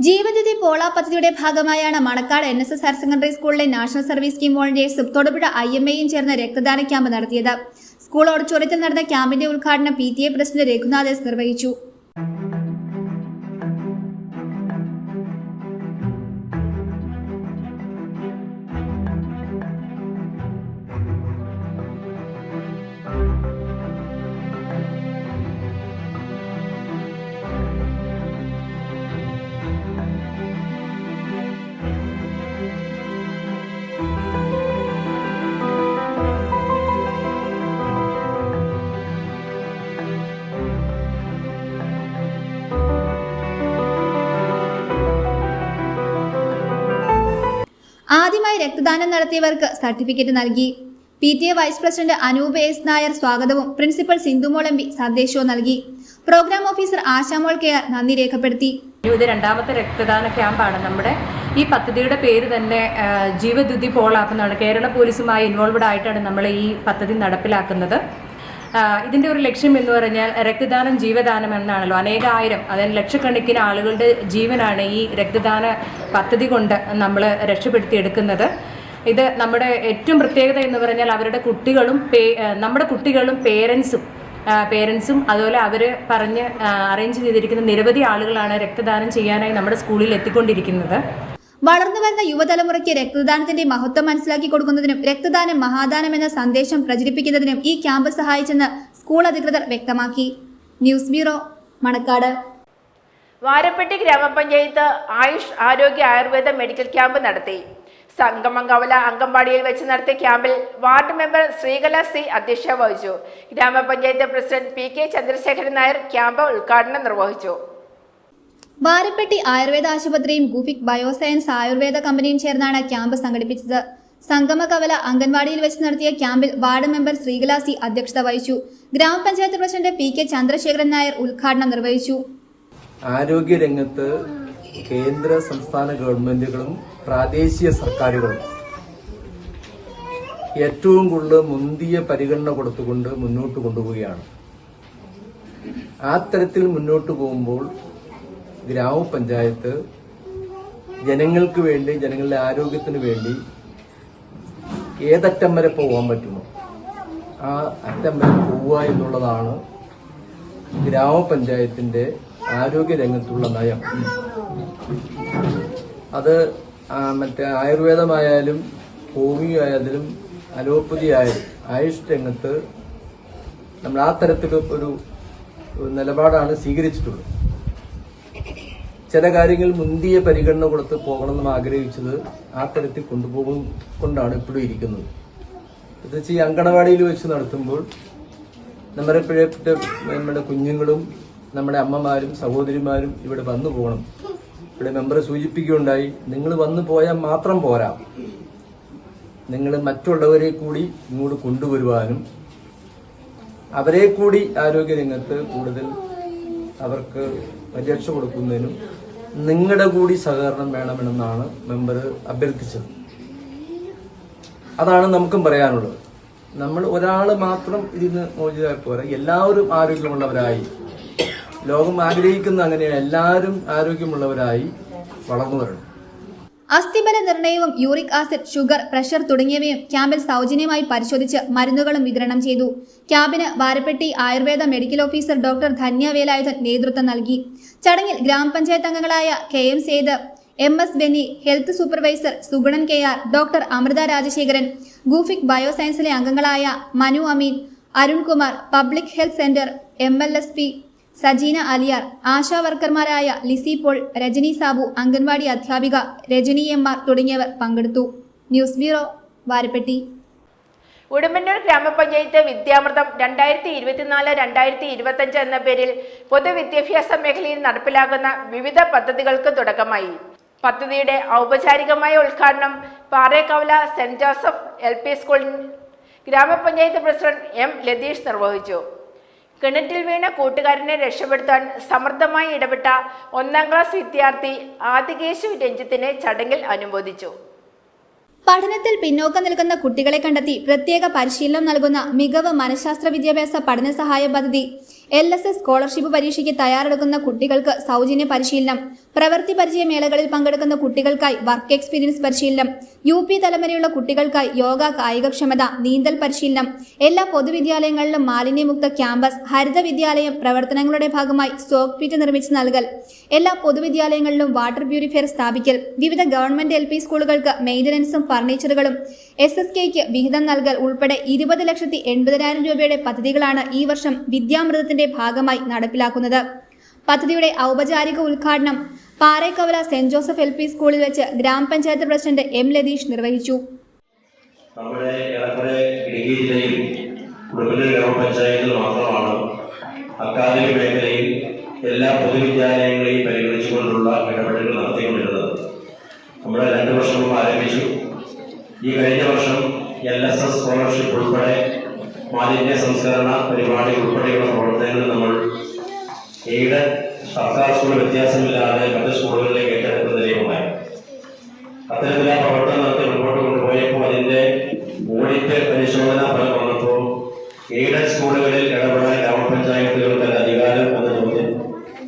ജീവജ്യോതി പോള പദ്ധതിയുടെ ഭാഗമായാണ് മണക്കാട് NSS ഹയർ സെക്കൻഡറി സ്കൂളിലെ നാഷണൽ സർവീസ് സ്കീം വോളണ്ടിയേഴ്സും തൊടുപുഴ IMAയും ചേർന്ന് രക്തദാന ക്യാമ്പ് നടത്തിയത്. സ്കൂൾ ഓഡിറ്റോറിയത്തിൽ നടന്ന ക്യാമ്പിന്റെ ഉദ്ഘാടനം PTA പ്രസിഡന്റ് രഘുനാഥ് S നിർവഹിച്ചു. ആദ്യമായി രക്തദാനം നടത്തിയവർക്ക് സർട്ടിഫിക്കറ്റ് നൽകി. PTA vice president Anoop S Nair സ്വാഗതവും പ്രിൻസിപ്പൽ സിന്ധുമോൾ എം പി സന്ദേശവും നൽകി. പ്രോഗ്രാം ഓഫീസർ ആശാമോൾ കെയർ നന്ദി രേഖപ്പെടുത്തി. ഇത് രണ്ടാമത്തെ രക്തദാന ക്യാമ്പാണ്. നമ്മുടെ ഈ പദ്ധതിയുടെ പേര് തന്നെ ജീവദ്യുതി പോൾ ആപ്പ് എന്നാണ്. കേരള പോലീസുമായി ഇൻവോൾവഡ് ആയിട്ടാണ് നമ്മൾ ഈ പദ്ധതി നടപ്പിലാക്കുന്നത്. ഇതിൻ്റെ ഒരു ലക്ഷ്യം എന്ന് പറഞ്ഞാൽ രക്തദാനം ജീവദാനം എന്നാണല്ലോ. അനേകായിരം, അതായത് ലക്ഷക്കണക്കിന് ആളുകളുടെ ജീവനാണ് ഈ രക്തദാന പദ്ധതി കൊണ്ട് നമ്മൾ രക്ഷപ്പെടുത്തിയെടുക്കുന്നത്. ഇത് നമ്മുടെ ഏറ്റവും പ്രത്യേകത എന്ന് പറഞ്ഞാൽ അവരുടെ കുട്ടികളും നമ്മുടെ കുട്ടികളും പേരൻസും അതുപോലെ അവർ പറഞ്ഞ് അറേഞ്ച് ചെയ്തിരിക്കുന്ന നിരവധി ആളുകളാണ് രക്തദാനം ചെയ്യാനായി നമ്മുടെ സ്കൂളിൽ എത്തിക്കൊണ്ടിരിക്കുന്നത്. വളർന്നു വരുന്ന യുവതലമുറയ്ക്ക് രക്തദാനത്തിന്റെ മഹത്വം മനസ്സിലാക്കി കൊടുക്കുന്നതിനും രക്തദാനം മഹാദാനം എന്ന സന്ദേശം പ്രചരിപ്പിക്കുന്നതിനും ഈ ക്യാമ്പ് സഹായിച്ചെന്ന് സ്കൂൾ അധികൃതർ വ്യക്തമാക്കി. News bureau, Manacaud. വാരപ്പെട്ടി ഗ്രാമപഞ്ചായത്ത് ആയുഷ് ആരോഗ്യ ആയുർവേദ മെഡിക്കൽ ക്യാമ്പ് നടത്തി. സംഗമംകവല അങ്കമ്പാടിയിൽ വെച്ച് നടത്തിയ ക്യാമ്പിൽ വാർഡ് മെമ്പർ ശ്രീകല സി അധ്യക്ഷത വഹിച്ചു. ഗ്രാമപഞ്ചായത്ത് president PK Chandrasekharan Nair camp ഉദ്ഘാടനം നിർവഹിച്ചു. വാരപ്പെട്ടി ആയുർവേദ ആശുപത്രിയും ഗുഫിക് ബയോസയൻസ് ആയുർവേദ കമ്പനിയും ചേർന്നാണ് ക്യാമ്പ് സംഘടിപ്പിച്ചത്. സംഗമകവല അംഗൻവാടിയിൽ വെച്ച് നടത്തിയ ക്യാമ്പിൽ വാർഡ് മെമ്പർ ശ്രീകല സി അധ്യക്ഷത വഹിച്ചു. ഗ്രാമപഞ്ചായത്ത് പ്രസിഡന്റ് PK ചന്ദ്രശേഖരൻ നായർ ഉദ്ഘാടനം നിർവഹിച്ചു. ആരോഗ്യരംഗത്ത് കേന്ദ്ര സംസ്ഥാന ഗവൺമെന്റുകളും പ്രാദേശിക സർക്കാരുകളും ഏറ്റവും കൂടുതൽ മുന്തിയ പരിഗണന കൊടുത്തുകൊണ്ട് മുന്നോട്ട് കൊണ്ടുപോവുകയാണ്. ആ തരത്തിൽ മുന്നോട്ട് പോകുമ്പോൾ ഗ്രാമപഞ്ചായത്ത് ജനങ്ങൾക്ക് വേണ്ടി, ജനങ്ങളുടെ ആരോഗ്യത്തിന് വേണ്ടി ഏതറ്റം വരെ പോകാൻ പറ്റുമോ ആ അറ്റം വരെ പോവുക എന്നുള്ളതാണ് ഗ്രാമപഞ്ചായത്തിന്റെ ആരോഗ്യരംഗത്തുള്ള നയം. അത് മറ്റേ ആയുർവേദമായാലും ഹോമിയോ ആയാലും അലോപ്പതി ആയാലും ആയുഷ് രംഗത്ത് നമ്മൾ ആ തരത്തിൽ ഒരു നിലപാടാണ് സ്വീകരിച്ചിട്ടുള്ളത്. ചില കാര്യങ്ങൾ മുന്തിയ പരിഗണന കൊടുത്ത് പോകണമെന്ന് ആഗ്രഹിച്ചത് ആ തരത്തിൽ കൊണ്ടാണ് ഇപ്പോഴും ഇരിക്കുന്നത്. പ്രത്യേകിച്ച് ഈ അങ്കണവാടിയിൽ വെച്ച് നടത്തുമ്പോൾ നമ്മുടെ കുഞ്ഞുങ്ങളും നമ്മുടെ അമ്മമാരും സഹോദരിമാരും ഇവിടെ വന്നു പോകണം. ഇവിടെ മെമ്പർ സൂചിപ്പിക്കുകയുണ്ടായി, നിങ്ങൾ വന്നു പോയാൽ മാത്രം പോരാ, നിങ്ങൾ മറ്റുള്ളവരെ കൂടി ഇങ്ങോട്ട് കൊണ്ടുവരുവാനും അവരെ കൂടി ആരോഗ്യരംഗത്ത് കൂടുതൽ അവർക്ക് പരിരക്ഷ കൊടുക്കുന്നതിനും നിങ്ങളുടെ കൂടി സഹകരണം വേണമെന്നാണ് മെമ്പർ അഭ്യർത്ഥിച്ചത്. അതാണ് നമുക്കും പറയാനുള്ളത്. നമ്മൾ ഒരാൾ മാത്രം ഇതിന് മോചിതമായി പോരാ, എല്ലാവരും ആരോഗ്യമുള്ളവരായി, ലോകം ആഗ്രഹിക്കുന്ന അങ്ങനെയാണ്, എല്ലാവരും ആരോഗ്യമുള്ളവരായി വളർന്നു വരണം. അസ്ഥിബല നിർണയവും യൂറിക് ആസിഡ്, ഷുഗർ, പ്രഷർ തുടങ്ങിയവയും ക്യാമ്പിൽ സൗജന്യമായി പരിശോധിച്ച് മരുന്നുകളും വിതരണം ചെയ്തു. ക്യാമ്പിന് Varappetty Ayurveda medical officer doctor Dhanya Velayudhan നേതൃത്വം നൽകി. ചടങ്ങിൽ ഗ്രാമപഞ്ചായത്ത് അംഗങ്ങളായ KM Seth, MS Benny, health supervisor Sugunan KR, doctor Amritha Rajasekharan, Gufic ബയോസയൻസിലെ അംഗങ്ങളായ Manu Ameen, Arunkumar, public health centre MLSP Sajeena Aliyar, Asha വർക്കർമാരായ ലിസി പോൾ, രജനി സാബു, അംഗൻവാടി അധ്യാപിക രജനി MR തുടങ്ങിയവർ പങ്കെടുത്തു. News bureau, Varappetty. ഉടുമ്പന്നൂർ ഗ്രാമപഞ്ചായത്ത് വിദ്യാമൃതം 2024-2025 എന്ന പേരിൽ പൊതുവിദ്യാഭ്യാസ മേഖലയിൽ നടപ്പിലാക്കുന്ന വിവിധ പദ്ധതികൾക്ക് തുടക്കമായി. പദ്ധതിയുടെ ഔപചാരികമായ ഉദ്ഘാടനം പാറേക്കവല സെന്റ് ജോസഫ് LP സ്കൂളിൽ ഗ്രാമപഞ്ചായത്ത് പ്രസിഡന്റ് M ലതീഷ് നിർവഹിച്ചു. കിണറ്റിൽ വീണ കൂട്ടുകാരനെ രക്ഷപ്പെടുത്താൻ സമർത്ഥമായി ഇടപെട്ട 1ാം ക്ലാസ് വിദ്യാർത്ഥി ആദികേശു രഞ്ജിത്തിനെ ചടങ്ങിൽ അനുമോദിച്ചു. പഠനത്തിൽ പിന്നോക്കം നിൽക്കുന്ന കുട്ടികളെ കണ്ടെത്തി പ്രത്യേക പരിശീലനം നൽകുന്ന മികവ് മനഃശാസ്ത്ര വിദ്യാഭ്യാസ പഠന സഹായ പദ്ധതി LSS സ്കോളർഷിപ്പ് പരീക്ഷയ്ക്ക് തയ്യാറെടുക്കുന്ന കുട്ടികൾക്ക് സൗജന്യ പരിശീലനം, പ്രവൃത്തി പരിചയ മേളകളിൽ പങ്കെടുക്കുന്ന കുട്ടികൾക്കായി വർക്ക് എക്സ്പീരിയൻസ് പരിശീലനം, UP തലം വരെയുള്ള കുട്ടികൾക്കായി യോഗ, കായികക്ഷമത, നീന്തൽ പരിശീലനം, എല്ലാ പൊതുവിദ്യാലയങ്ങളിലും മാലിന്യമുക്ത ക്യാമ്പസ്, ഹരിത വിദ്യാലയം പ്രവർത്തനങ്ങളുടെ ഭാഗമായി സ്റ്റോക്ക് പിറ്റ് നിർമ്മിച്ച് നൽകൽ, എല്ലാ പൊതുവിദ്യാലയങ്ങളിലും വാട്ടർ പ്യൂരിഫയർ സ്ഥാപിക്കൽ, വിവിധ ഗവൺമെന്റ് LP സ്കൂളുകൾക്ക് മെയിന്റനൻസും ഫർണിച്ചറുകളും SSKയ്ക്ക് വിഹിതം നൽകൽ ഉൾപ്പെടെ 20,80,000 രൂപയുടെ പദ്ധതികളാണ് ഈ വർഷം വിദ്യാമൃതത്തിന്റെ ഭാഗമായി നടപ്പിലാക്കുന്നത്. പദ്ധതിയുടെ ഔപചാരിക ഉദ്ഘാടനം പാറേക്കവല സെന്റ് ജോസഫ് LP സ്കൂളിൽ വെച്ച് ഗ്രാമപഞ്ചായത്ത് പ്രസിഡന്റ് M ലതീഷ് നിർവഹിച്ചു. നമ്മുടെ ഇടുക്കി ജില്ലയിൽ ഉടുമ്പന്നൂർ ഗ്രാമപഞ്ചായത്തിൽ മാത്രമാണ് അക്കാദമിക് മേഖലയിൽ എല്ലാ പൊതുവിദ്യാലയങ്ങളെയും പരിഗണിച്ചുകൊണ്ടുള്ള ഇടപെടലുകൾ നടത്തിക്കൊണ്ടിരുന്നത്. നമ്മുടെ 2 വർഷം മുമ്പ് ആരംഭിച്ചു. ഈ കഴിഞ്ഞ വർഷം LSS സ്കോളർഷിപ്പ് ഉൾപ്പെടെ മാലിന്യ സംസ്കരണ പരിപാടി ഉൾപ്പെടെയുള്ള പ്രവർത്തനങ്ങൾ നമ്മൾ എയ്ഡഡ് സർക്കാർ സ്കൂൾ വ്യത്യാസമില്ലാതെ മറ്റ് സ്കൂളുകളിലേക്ക് ഏറ്റെടുക്കുന്നതിലേക്കുമായി അത്തരത്തിലുള്ള പ്രവർത്തനം നടത്തി മുന്നോട്ട് കൊണ്ടുപോയപ്പോൾ അതിന്റെ ഓഡിറ്റ് പരിശോധനാ ഫലം വന്നപ്പോൾ എയ്ഡഡ് സ്കൂളുകളിൽ ഇടപെടാൻ ഗ്രാമപഞ്ചായത്തുകൾക്ക് അധികാരം എന്ന ചോദ്യം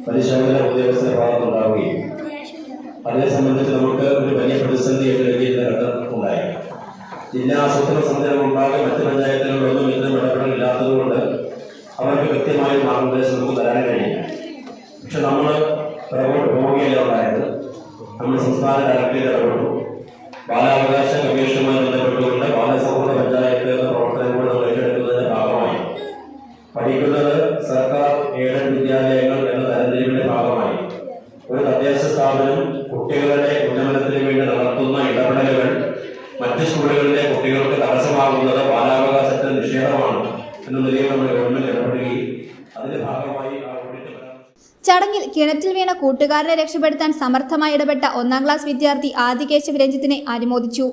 പരിശോധന ഉദ്യോഗസ്ഥരുടെ ഭാഗത്തുണ്ടാവുകയും അതിനെ സംബന്ധിച്ച് നമുക്ക് ഒരു വലിയ പ്രതിസന്ധി ഏറ്റെടുക്കുന്ന ഘട്ടം ഉണ്ടായി. ജില്ലാ ആസൂത്രണ സമിതി ഉണ്ടാകെ മറ്റ് പഞ്ചായത്തുകളിലൊന്നും ഇത്തരം ഇടപെടലില്ലാത്തതുകൊണ്ട് അവർക്ക് കൃത്യമായ മാർഗനിർദ്ദേശം നമുക്ക് തരാൻ കഴിയില്ല. പക്ഷെ നമ്മൾ പുറകോട്ട് പോവുകയല്ല ഉണ്ടായത്. നമ്മൾ സംസ്ഥാന ഡയറക്ടറേറ്റ് ഇടപെട്ടു. ബാലാവകാശ കമ്മീഷനുമായി ബന്ധപ്പെട്ടുകൊണ്ട് ബാലസൗഹൃദ പഞ്ചായത്ത് എന്ന പ്രവർത്തനങ്ങൾ നമ്മൾ ഏറ്റെടുക്കുന്നതിന്റെ ഭാഗമായി പഠിക്കുന്നത് സർക്കാർ എയ്ഡഡ് വിദ്യാലയങ്ങൾ എന്ന തരംതിരിവിന്റെ ഭാഗമായി ഒരു തദ്ദേശ സ്ഥാപനം കുട്ടികളുടെ ഉന്നമനത്തിന് വേണ്ടി നടത്തുന്ന ഇടപെടലുകൾ മറ്റ് സ്കൂളുകളിലെ കുട്ടികൾക്ക് തടസ്സമാകുന്നത് ബാലാവകാശത്തിന് നിഷേധമാണ് എന്ന നിലയിൽ നമ്മൾ ഗവൺമെന്റ് ഇടപെടുകയും അതിന്റെ ഭാഗമായി ആ ഓഡിറ്റ് ചടങ്ങിൽ കിണറ്റിൽ വീണ കൂട്ടുകാരനെ രക്ഷപ്പെടുത്താൻ സമർത്ഥമായി ഇടപെട്ട 1ാം ക്ലാസ് വിദ്യാർത്ഥി ആദികേശവ് രഞ്ജിത്തിനെ അനുമോദിച്ചു.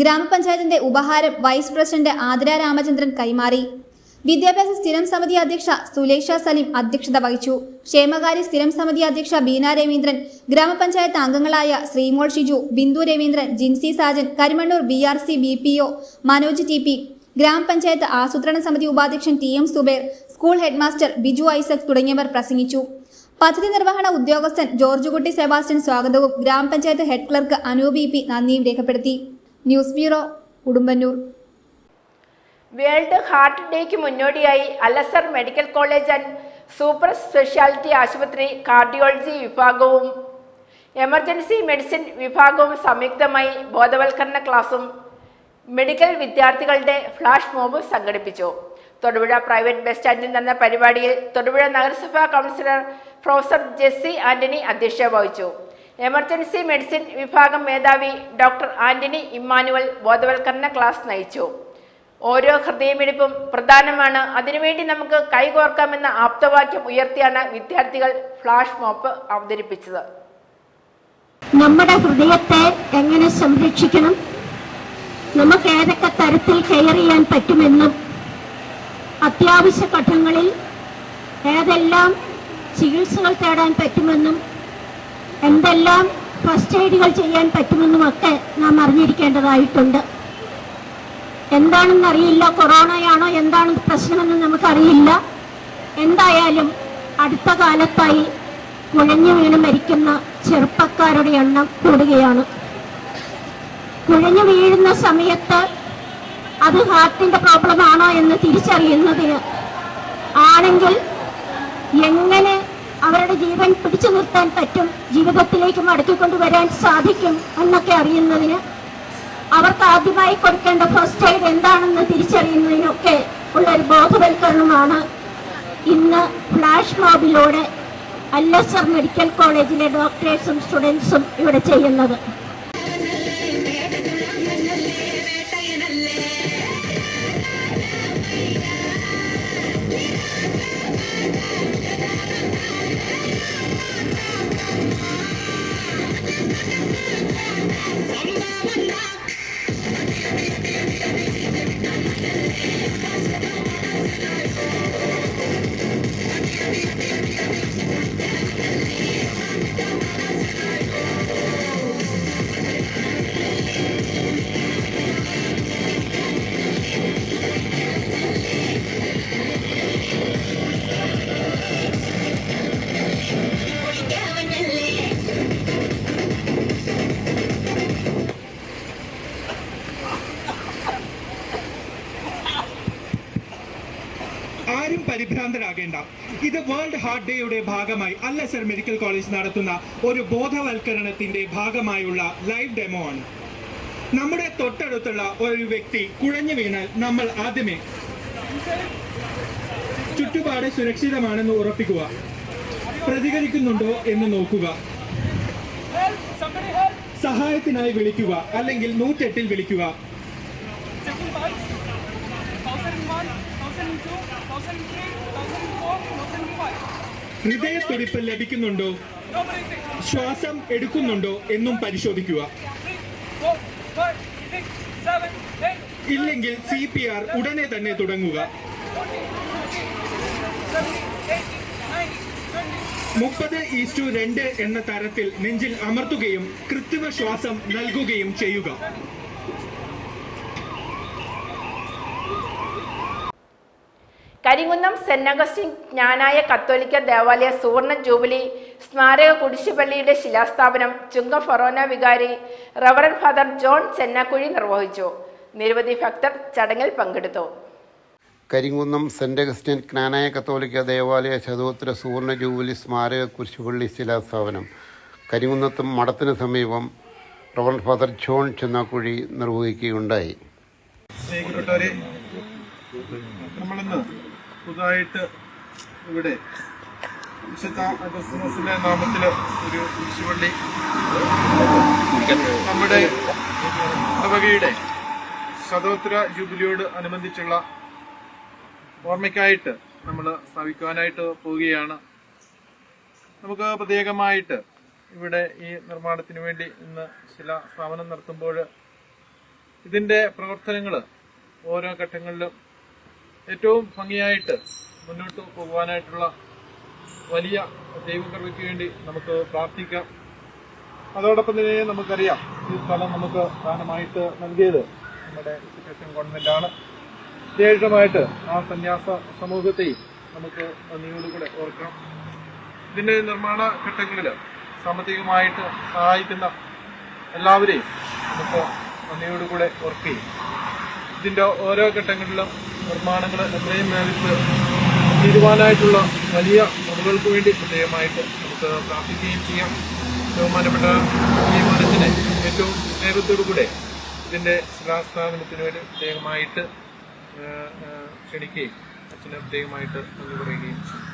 ഗ്രാമപഞ്ചായത്തിന്റെ ഉപഹാരം വൈസ് പ്രസിഡന്റ് ആതിര രാമചന്ദ്രൻ കൈമാറി. വിദ്യാഭ്യാസ സ്ഥിരം സമിതി അധ്യക്ഷ സുലേഷ സലീം അധ്യക്ഷത വഹിച്ചു. ക്ഷേമകാര്യ സ്ഥിരം സമിതി അധ്യക്ഷ ബീന രവീന്ദ്രൻ, ഗ്രാമപഞ്ചായത്ത് അംഗങ്ങളായ Sreemol Shiju, Bindu Raveendran, Jincy Sajan, Karimannoor BRC BPO Manoj TP, ഗ്രാമപഞ്ചായത്ത് ആസൂത്രണ സമിതി ഉപാധ്യക്ഷൻ TM Zubair, school headmaster Biju Isaac തുടങ്ങിയവർ പ്രസംഗിച്ചു. പദ്ധതി നിർവഹണ ഉദ്യോഗസ്ഥൻ ജോർജുകുട്ടി സെബാസ്റ്റ്യൻ സ്വാഗതവും ഗ്രാമപഞ്ചായത്ത് ഹെഡ് ക്ലർക്ക് അനൂപ് EP നന്ദിയും രേഖപ്പെടുത്തി. News bureau, Udumbannoor. World heart ഡേക്ക് മുന്നോടിയായി Al Azhar medical college and super speciality ആശുപത്രി കാർഡിയോളജി വിഭാഗവും എമർജൻസി മെഡിസിൻ വിഭാഗവും സംയുക്തമായി ബോധവൽക്കരണ ക്ലാസും മെഡിക്കൽ വിദ്യാർത്ഥികളുടെ ഫ്ലാഷ് മോബ് സംഘടിപ്പിച്ചു. തൊടുപുഴ പ്രൈവറ്റ് ബസ് സ്റ്റാൻഡിൽ നടന്ന പരിപാടിയിൽ തൊടുപുഴ നഗരസഭാ കൗൺസിലർ പ്രൊഫസർ ജെസ്സി ആന്റണി അധ്യക്ഷത വഹിച്ചു. എമർജൻസി മെഡിസിൻ വിഭാഗം മേധാവി ഡോക്ടർ ആന്റണി ഇമ്മാനുവൽ ബോധവൽക്കരണ ക്ലാസ് നയിച്ചു. ഓരോ ഹൃദയമിടിപ്പും പ്രധാനമാണ്, അതിനുവേണ്ടി നമുക്ക് കൈകോർക്കാമെന്ന ആപ്തവാക്യം ഉയർത്തിയാണ് വിദ്യാർത്ഥികൾ ഫ്ലാഷ് മോബ് അവതരിപ്പിച്ചത്. നമ്മുടെ ഹൃദയത്തെ എങ്ങനെ സംരക്ഷിക്കണം, നമുക്ക് ഏതൊക്കെ തരത്തിൽ കെയർ ചെയ്യാൻ പറ്റുമെന്നും അത്യാവശ്യ ഘട്ടങ്ങളിൽ ഏതെല്ലാം ചികിത്സകൾ തേടാൻ പറ്റുമെന്നും എന്തെല്ലാം ഫസ്റ്റ് എയ്ഡുകൾ ചെയ്യാൻ പറ്റുമെന്നുമൊക്കെ നാം അറിഞ്ഞിരിക്കേണ്ടതായിട്ടുണ്ട്. എന്താണെന്നറിയില്ല, കൊറോണയാണോ എന്താണ് പ്രശ്നമെന്ന് നമുക്കറിയില്ല. എന്തായാലും അടുത്ത കാലത്തായി കുഴഞ്ഞു വീണ് മരിക്കുന്ന ചെറുപ്പക്കാരുടെ എണ്ണം കൂടുകയാണ്. കുഴഞ്ഞു വീഴുന്ന സമയത്ത് അത് ഹാർട്ടിന്റെ പ്രോബ്ലം ആണോ എന്ന് തിരിച്ചറിയുന്നതിന് ആണെങ്കിൽ എങ്ങനെ അവരുടെ ജീവൻ പിടിച്ചു നിർത്താൻ പറ്റും, ജീവിതത്തിലേക്ക് മടക്കിക്കൊണ്ടുവരാൻ സാധിക്കും എന്നൊക്കെ അറിയുന്നതിന്, അവർക്ക് ആദ്യമായി കൊടുക്കേണ്ട ഫസ്റ്റ് എയ്ഡ് എന്താണെന്ന് തിരിച്ചറിയുന്നതിനൊക്കെ ഉള്ളൊരു ബോധവൽക്കരണമാണ് ഇന്ന് ഫ്ലാഷ് മോബിലൂടെ അലസർ മെഡിക്കൽ കോളേജിലെ ഡോക്ടേഴ്സും സ്റ്റുഡൻസും ഇവിടെ ചെയ്യുന്നത്. ആരും പരിഭ്രാന്തരാകേണ്ട. ഇത് വേൾഡ് ഹാർട്ട് ഡേയുടെ ഭാഗമായി അലസർ മെഡിക്കൽ കോളേജ് നടത്തുന്ന ഒരു ബോധവൽക്കരണത്തിന്റെ ഭാഗമായുള്ള ലൈവ് ഡെമോ ആണ്. നമ്മുടെ തൊട്ടടുത്തുള്ള ഒരു വ്യക്തി കുഴഞ്ഞു വീണാൽ നമ്മൾ ആദ്യമേ ചുറ്റുപാട് സുരക്ഷിതമാണെന്ന് ഉറപ്പിക്കുക, പ്രതികരിക്കുന്നുണ്ടോ എന്ന് നോക്കുക, സഹായത്തിനായി വിളിക്കുക, അല്ലെങ്കിൽ 108 വിളിക്കുക. ഹൃദയത്തുടിപ്പ് ലഭിക്കുന്നുണ്ടോ, ശ്വാസം എടുക്കുന്നുണ്ടോ എന്നും പരിശോധിക്കുക. ഇല്ലെങ്കിൽ CPR ഉടനെ തന്നെ തുടങ്ങുക. 30:2 എന്ന തരത്തിൽ നെഞ്ചിൽ അമർത്തുകയും കൃത്രിമ ശ്വാസം നൽകുകയും ചെയ്യുക. കരിങ്കുന്നം സെന്റ് അഗസ്റ്റിൻ ജ്ഞാനായ കത്തോലിക്ക ദേവാലയ സുവർണ ജൂബിലി സ്മാരക കുരിശുപള്ളിയുടെ ശിലാസ്ഥാപനം ചുങ്കം ഫൊറോന വികാരി റവറൻ ഫാദർ ജോൺ ചെന്നാക്കുഴി നിർവഹിച്ചു. നിരവധി ഭക്തർ ചടങ്ങിൽ പങ്കെടുത്തു. കരിങ്കുന്നം സെന്റ് അഗസ്റ്റിൻ ജ്ഞാനായ കത്തോലിക്ക ദേവാലയ ശതോത്തര സുവർണ ജൂബിലി സ്മാരക കുരിശുപള്ളി ശിലാസ്ഥാപനം കരിങ്കുന്നത്തും മഠത്തിന് സമീപം റവറൻ ഫാദർ ജോൺ ചെന്നാക്കുഴി നിർവഹിക്കുകയുണ്ടായി. സ്നേഹിക്കപ്പെട്ടവരെ, നമ്മളിന്ന് പുതുതായിട്ട് ഇവിടെ വിശുദ്ധ അഗസ്തീനോസിന്റെ നാമത്തിൽ ഒരു കുരിശുപള്ളി നമ്മുടെ ഇടവകയുടെ ശതോത്തര ജൂബിലിയോട് അനുബന്ധിച്ചുള്ള ഓർമ്മയ്ക്കായിട്ട് നമ്മൾ സ്ഥാപിക്കുവാനായിട്ട് പോവുകയാണ്. നമുക്ക് പ്രത്യേകമായിട്ട് ഇവിടെ ഈ നിർമ്മാണത്തിന് വേണ്ടി ഇന്ന് ശിലാസ്ഥാപനം നടത്തുമ്പോൾ ഇതിൻ്റെ പ്രവർത്തനങ്ങൾ ഓരോ ഘട്ടങ്ങളിലും ഏറ്റവും ഭംഗിയായിട്ട് മുന്നോട്ട് പോകുവാനായിട്ടുള്ള വലിയ ദൈവകൃപയ്ക്ക് വേണ്ടി നമുക്ക് പ്രാർത്ഥിക്കാം. അതോടൊപ്പം തന്നെ നമുക്കറിയാം, ഈ സ്ഥലം നമുക്ക് ദാനമായിട്ട് നൽകിയത് നമ്മുടെ സിറ്റുവേഷൻ ഗവൺമെൻറ്റാണ്. വിശേഷമായിട്ട് ആ സന്യാസ സമൂഹത്തെയും നമുക്ക് നന്ദിയോടുകൂടെ ഓർക്കണം. ഇതിൻ്റെ നിർമ്മാണ ഘട്ടങ്ങളിൽ സാമ്പത്തികമായിട്ട് സഹായിക്കുന്ന എല്ലാവരെയും നമുക്ക് നന്ദിയോടുകൂടെ ഓർക്കുകയും ഇതിൻ്റെ ഓരോ ഘട്ടങ്ങളിലും നിർമ്മാണങ്ങൾ എത്രയും വേഗത്തിൽ തീരുവാനായിട്ടുള്ള വലിയ മുറികൾക്ക് വേണ്ടി പ്രത്യേകമായിട്ട് നമുക്ക് പ്രാർത്ഥിക്കുകയും ചെയ്യാം. ബഹുമാനപ്പെട്ട ഈ മനസ്സിനെ ഏറ്റവും സ്നേഹത്തോടുകൂടെ ഇതിൻ്റെ ശിലാസ്ഥാപനത്തിന് വേണ്ടി പ്രത്യേകമായിട്ട് ക്ഷണിക്കുകയും അച്ഛനെ പ്രത്യേകമായിട്ട് നന്ദി പറയുകയും ചെയ്യും.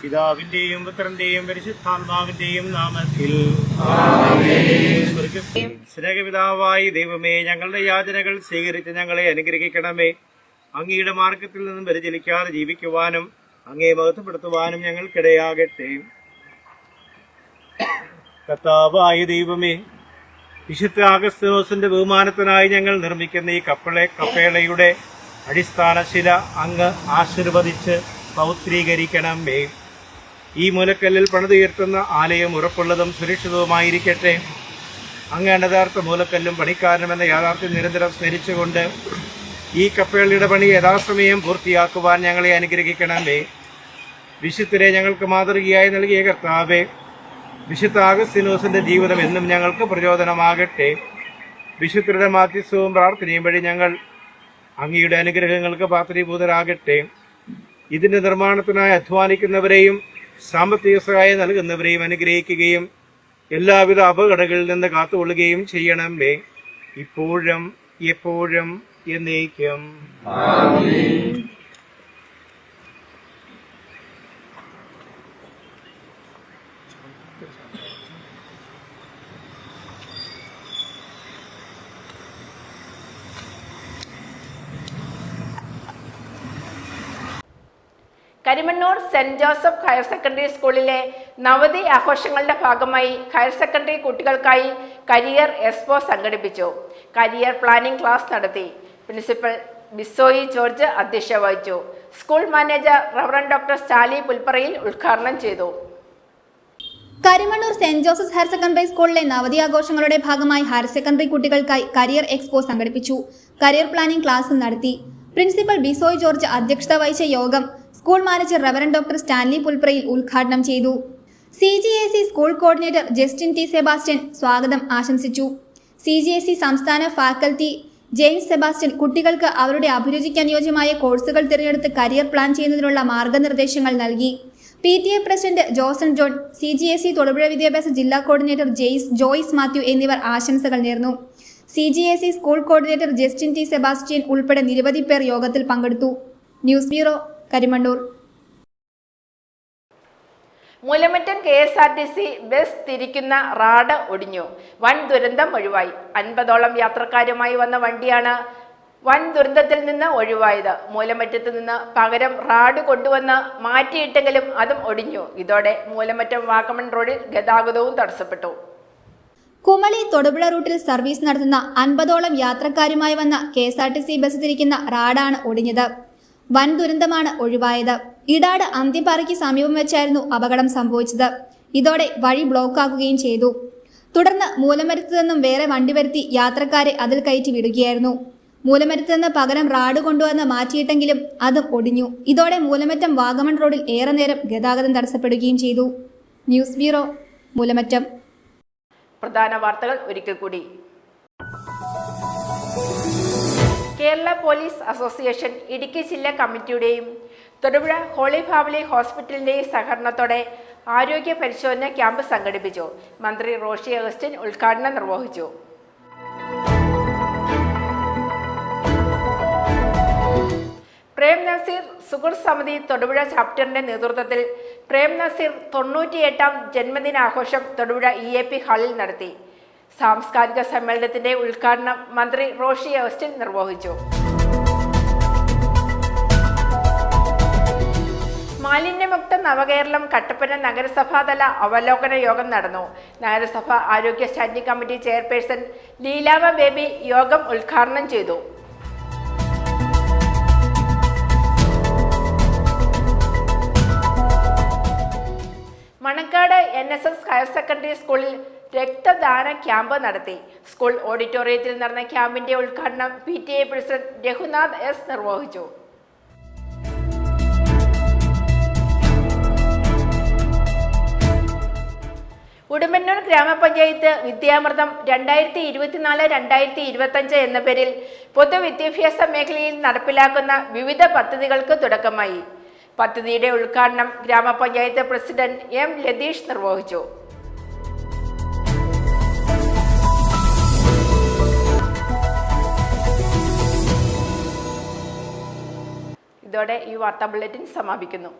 പിതാവിന്റെയും പുത്രന്റെയും പരിശുദ്ധാത്മാവിന്റെയും നാമത്തിൽ സ്നേഹപിതാവായി ദൈവമേ, ഞങ്ങളുടെ യാചനകൾ സ്വീകരിച്ച് ഞങ്ങളെ അനുഗ്രഹിക്കണമേ. അങ്ങയുടെ മാർഗത്തിൽ നിന്നും വ്യതിചലിക്കാതെ ജീവിക്കുവാനും അങ്ങയെ മഹത്വപ്പെടുത്തുവാനും ഞങ്ങൾക്കിടയാകട്ടെ. കർത്താവായ ദൈവമേ, വിശുദ്ധ അഗസ്തീനോസിന്റെ ബഹുമാനത്തിനായി ഞങ്ങൾ നിർമ്മിക്കുന്ന ഈ കപ്പേളയുടെ അടിസ്ഥാന ശില അങ്ങ് ആശീർവദിച്ച് പൗത്രീകരിക്കണമേ. ഈ മൂലക്കല്ലിൽ പണിതുയർത്തുന്ന ആലയം ഉറപ്പുള്ളതും സുരക്ഷിതവുമായിരിക്കട്ടെ. അങ്ങ് യഥാർത്ഥ മൂലക്കല്ലും പണിക്കാരനും എന്ന യാഥാർത്ഥ്യം നിരന്തരം സ്മരിച്ചുകൊണ്ട് ഈ കപ്പേളയുടെ പണി യഥാസമയം പൂർത്തിയാക്കുവാൻ ഞങ്ങളെ അനുഗ്രഹിക്കണമേ. വിശുദ്ധരെ ഞങ്ങൾക്ക് മാതൃകയായി നൽകിയ കർത്താവേ, വിശുദ്ധ അഗസ്തീനോസിന്റെ ജീവിതം എന്നും ഞങ്ങൾക്ക് പ്രചോദനമാകട്ടെ. വിശുദ്ധരുടെ മാധ്യസ്ഥവും പ്രാർത്ഥനയും വഴി ഞങ്ങൾ അങ്ങയുടെ അനുഗ്രഹങ്ങൾക്ക് പാത്രീഭൂതരാകട്ടെ. ഇതിന്റെ നിർമ്മാണത്തിനായി അധ്വാനിക്കുന്നവരെയും സാമ്പത്തിക സഹായം നൽകുന്നവരെയും അനുഗ്രഹിക്കുകയും എല്ലാവിധ അപകടങ്ങളിൽ നിന്ന് കാത്തുകൊള്ളുകയും ചെയ്യണമേ, ഇപ്പോഴും എപ്പോഴും എന്നേക്കും. Karimannoor saint Joseph higher secondary സ്കൂളിലെ നവതി ആഘോഷങ്ങളുടെ ഭാഗമായി ഹയർ സെക്കൻഡറി കുട്ടികൾക്കായി കരിയർ എക്സ്പോ സംഘടിപ്പിച്ചു. കരിയർ പ്ലാനിംഗ് ക്ലാസ് നടത്തി. പ്രിൻസിപ്പൽ ബിസോയി ജോർജ് അധ്യക്ഷത വഹിച്ചു. School manager reverend doctor Stanley Pulparayil ഉദ്ഘാടനം ചെയ്തു. കരിമണ്ണൂർ സെന്റ് ജോസഫ് ഹയർ സെക്കൻഡറി സ്കൂളിലെ നവതി ആഘോഷങ്ങളുടെ ഭാഗമായി ഹയർ സെക്കൻഡറി കുട്ടികൾക്കായി കരിയർ എക്സ്പോ സംഘടിപ്പിച്ചു. കരിയർ പ്ലാനിംഗ് ക്ലാസ് നടത്തി. പ്രിൻസിപ്പൽ ബിസോയ് ജോർജ് അധ്യക്ഷത വഹിച്ച യോഗം school manager reverend doctor Stanley Pulprayil ഉദ്ഘാടനം ചെയ്തു. CGAC school coordinator Justin T Sebastian സ്വാഗതം ആശംസിച്ചു. CGAC സംസ്ഥാന ഫാക്കൽറ്റി ജെയിംസ് സെബാസ്റ്റ്യൻ കുട്ടികൾക്ക് അവരുടെ അഭിരുചിക്ക് അനുയോജ്യമായ കോഴ്സുകൾ തിരഞ്ഞെടുത്ത് കരിയർ പ്ലാൻ ചെയ്യുന്നതിനുള്ള മാർഗനിർദ്ദേശങ്ങൾ നൽകി. PTA president Joson John, CGAC Thodupuzha വിദ്യാഭ്യാസ ജില്ലാ കോർഡിനേറ്റർ ജോയ്സ് മാത്യു എന്നിവർ ആശംസകൾ നേർന്നു. CGAC school coordinator Justin T Sebastian ഉൾപ്പെടെ നിരവധി പേർ യോഗത്തിൽ പങ്കെടുത്തു. News bureau, Karimannoor. Moolamattom KSRTC bus തിരിക്കുന്ന റാഡ് ഒടിഞ്ഞു. വൻ ദുരന്തം ഒഴിവായി. 50ഓളം യാത്രക്കാരുമായി വന്ന വണ്ടിയാണ് വൻ ദുരന്തത്തിൽ നിന്ന് ഒഴിവായത്. മൂലമറ്റത്ത് നിന്ന് പകരം റാഡ് കൊണ്ടുവന്ന് മാറ്റിയിട്ടെങ്കിലും അതും ഒടിഞ്ഞു. ഇതോടെ മൂലമറ്റം വാഗമൺ റോഡിൽ ഗതാഗതവും തടസ്സപ്പെട്ടു. കുമളി തൊടുപുഴ റൂട്ടിൽ സർവീസ് നടത്തുന്ന 50ഓളം യാത്രക്കാരുമായി വന്ന KSRTC ബസ് തിരിക്കുന്ന റാഡാണ് ഒടിഞ്ഞത്. വൻ ദുരന്തമാണ് ഒഴിവായത്. ഇടാട് അന്തിപ്പാറയ്ക്ക് സമീപം വെച്ചായിരുന്നു അപകടം സംഭവിച്ചത്. ഇതോടെ വഴി ബ്ലോക്കാക്കുകയും ചെയ്തു. തുടർന്ന് മൂലമരത്ത് നിന്നും വേറെ വണ്ടി വരുത്തി യാത്രക്കാരെ അതിൽ കയറ്റി വിടുകയായിരുന്നു. മൂലമരത്ത് നിന്ന് പകരം റാഡ് കൊണ്ടുവന്ന് മാറ്റിയിട്ടെങ്കിലും അതും ഒടിഞ്ഞു. ഇതോടെ മൂലമറ്റം വാഗമൺ റോഡിൽ ഏറെ നേരം ഗതാഗതം തടസ്സപ്പെടുകയും ചെയ്തു. News bureau, Moolamattom. പ്രധാന വാർത്തകൾ ഒരിക്കൽ കൂടി. കേരള പോലീസ് അസോസിയേഷൻ ഇടുക്കി ജില്ലാ കമ്മിറ്റിയുടെയും തൊടുപുഴ ഹോളി ഫാമിലി ഹോസ്പിറ്റലിന്റെയും സഹകരണത്തോടെ ആരോഗ്യ പരിശോധന ക്യാമ്പ് സംഘടിപ്പിച്ചു. മന്ത്രി റോഷി അഗസ്റ്റിൻ ഉദ്ഘാടനം നിർവഹിച്ചു. പ്രേം നസീർ സുഹൃത്ത് സമിതി തൊടുപുഴ ചാപ്റ്ററിന്റെ നേതൃത്വത്തിൽ പ്രേം നസീർ 98ാം ജന്മദിനാഘോഷം തൊടുപുഴ EAP ഹാളിൽ നടത്തി. സാംസ്കാരിക സമ്മേളനത്തിന്റെ ഉദ്ഘാടനം മന്ത്രി റോഷി അഗസ്റ്റിൻ നിർവഹിച്ചു. മാലിന്യമുക്ത നവകേരളം കട്ടപ്പന നഗരസഭാതല അവലോകന യോഗം നടന്നു. നഗരസഭ ആരോഗ്യ സ്റ്റാൻഡിംഗ് കമ്മിറ്റി ചെയർപേഴ്സൺ ലീലാവ ബേബി യോഗം ഉദ്ഘാടനം ചെയ്തു. മണക്കാട് NSS ഹയർ സെക്കൻഡറി സ്കൂളിൽ രക്തദാന ക്യാമ്പ് നടത്തി. സ്കൂൾ ഓഡിറ്റോറിയത്തിൽ നടന്ന ക്യാമ്പിന്റെ ഉദ്ഘാടനം PTA പ്രസിഡന്റ് രഘുനാഥ് S നിർവഹിച്ചു. ഉടുമ്പന്നൂർ ഗ്രാമപഞ്ചായത്ത് വിദ്യാമൃതം 2024-2025 എന്ന പേരിൽ പൊതുവിദ്യാഭ്യാസ മേഖലയിൽ നടപ്പിലാക്കുന്ന വിവിധ പദ്ധതികൾക്ക് തുടക്കമായി. പദ്ധതിയുടെ ഉദ്ഘാടനം ഗ്രാമപഞ്ചായത്ത് പ്രസിഡന്റ് M ലതീഷ് നിർവഹിച്ചു. ഇതോടെ ഈ വാർത്താ ബുള്ളറ്റിൻ സമാപിക്കുന്നു.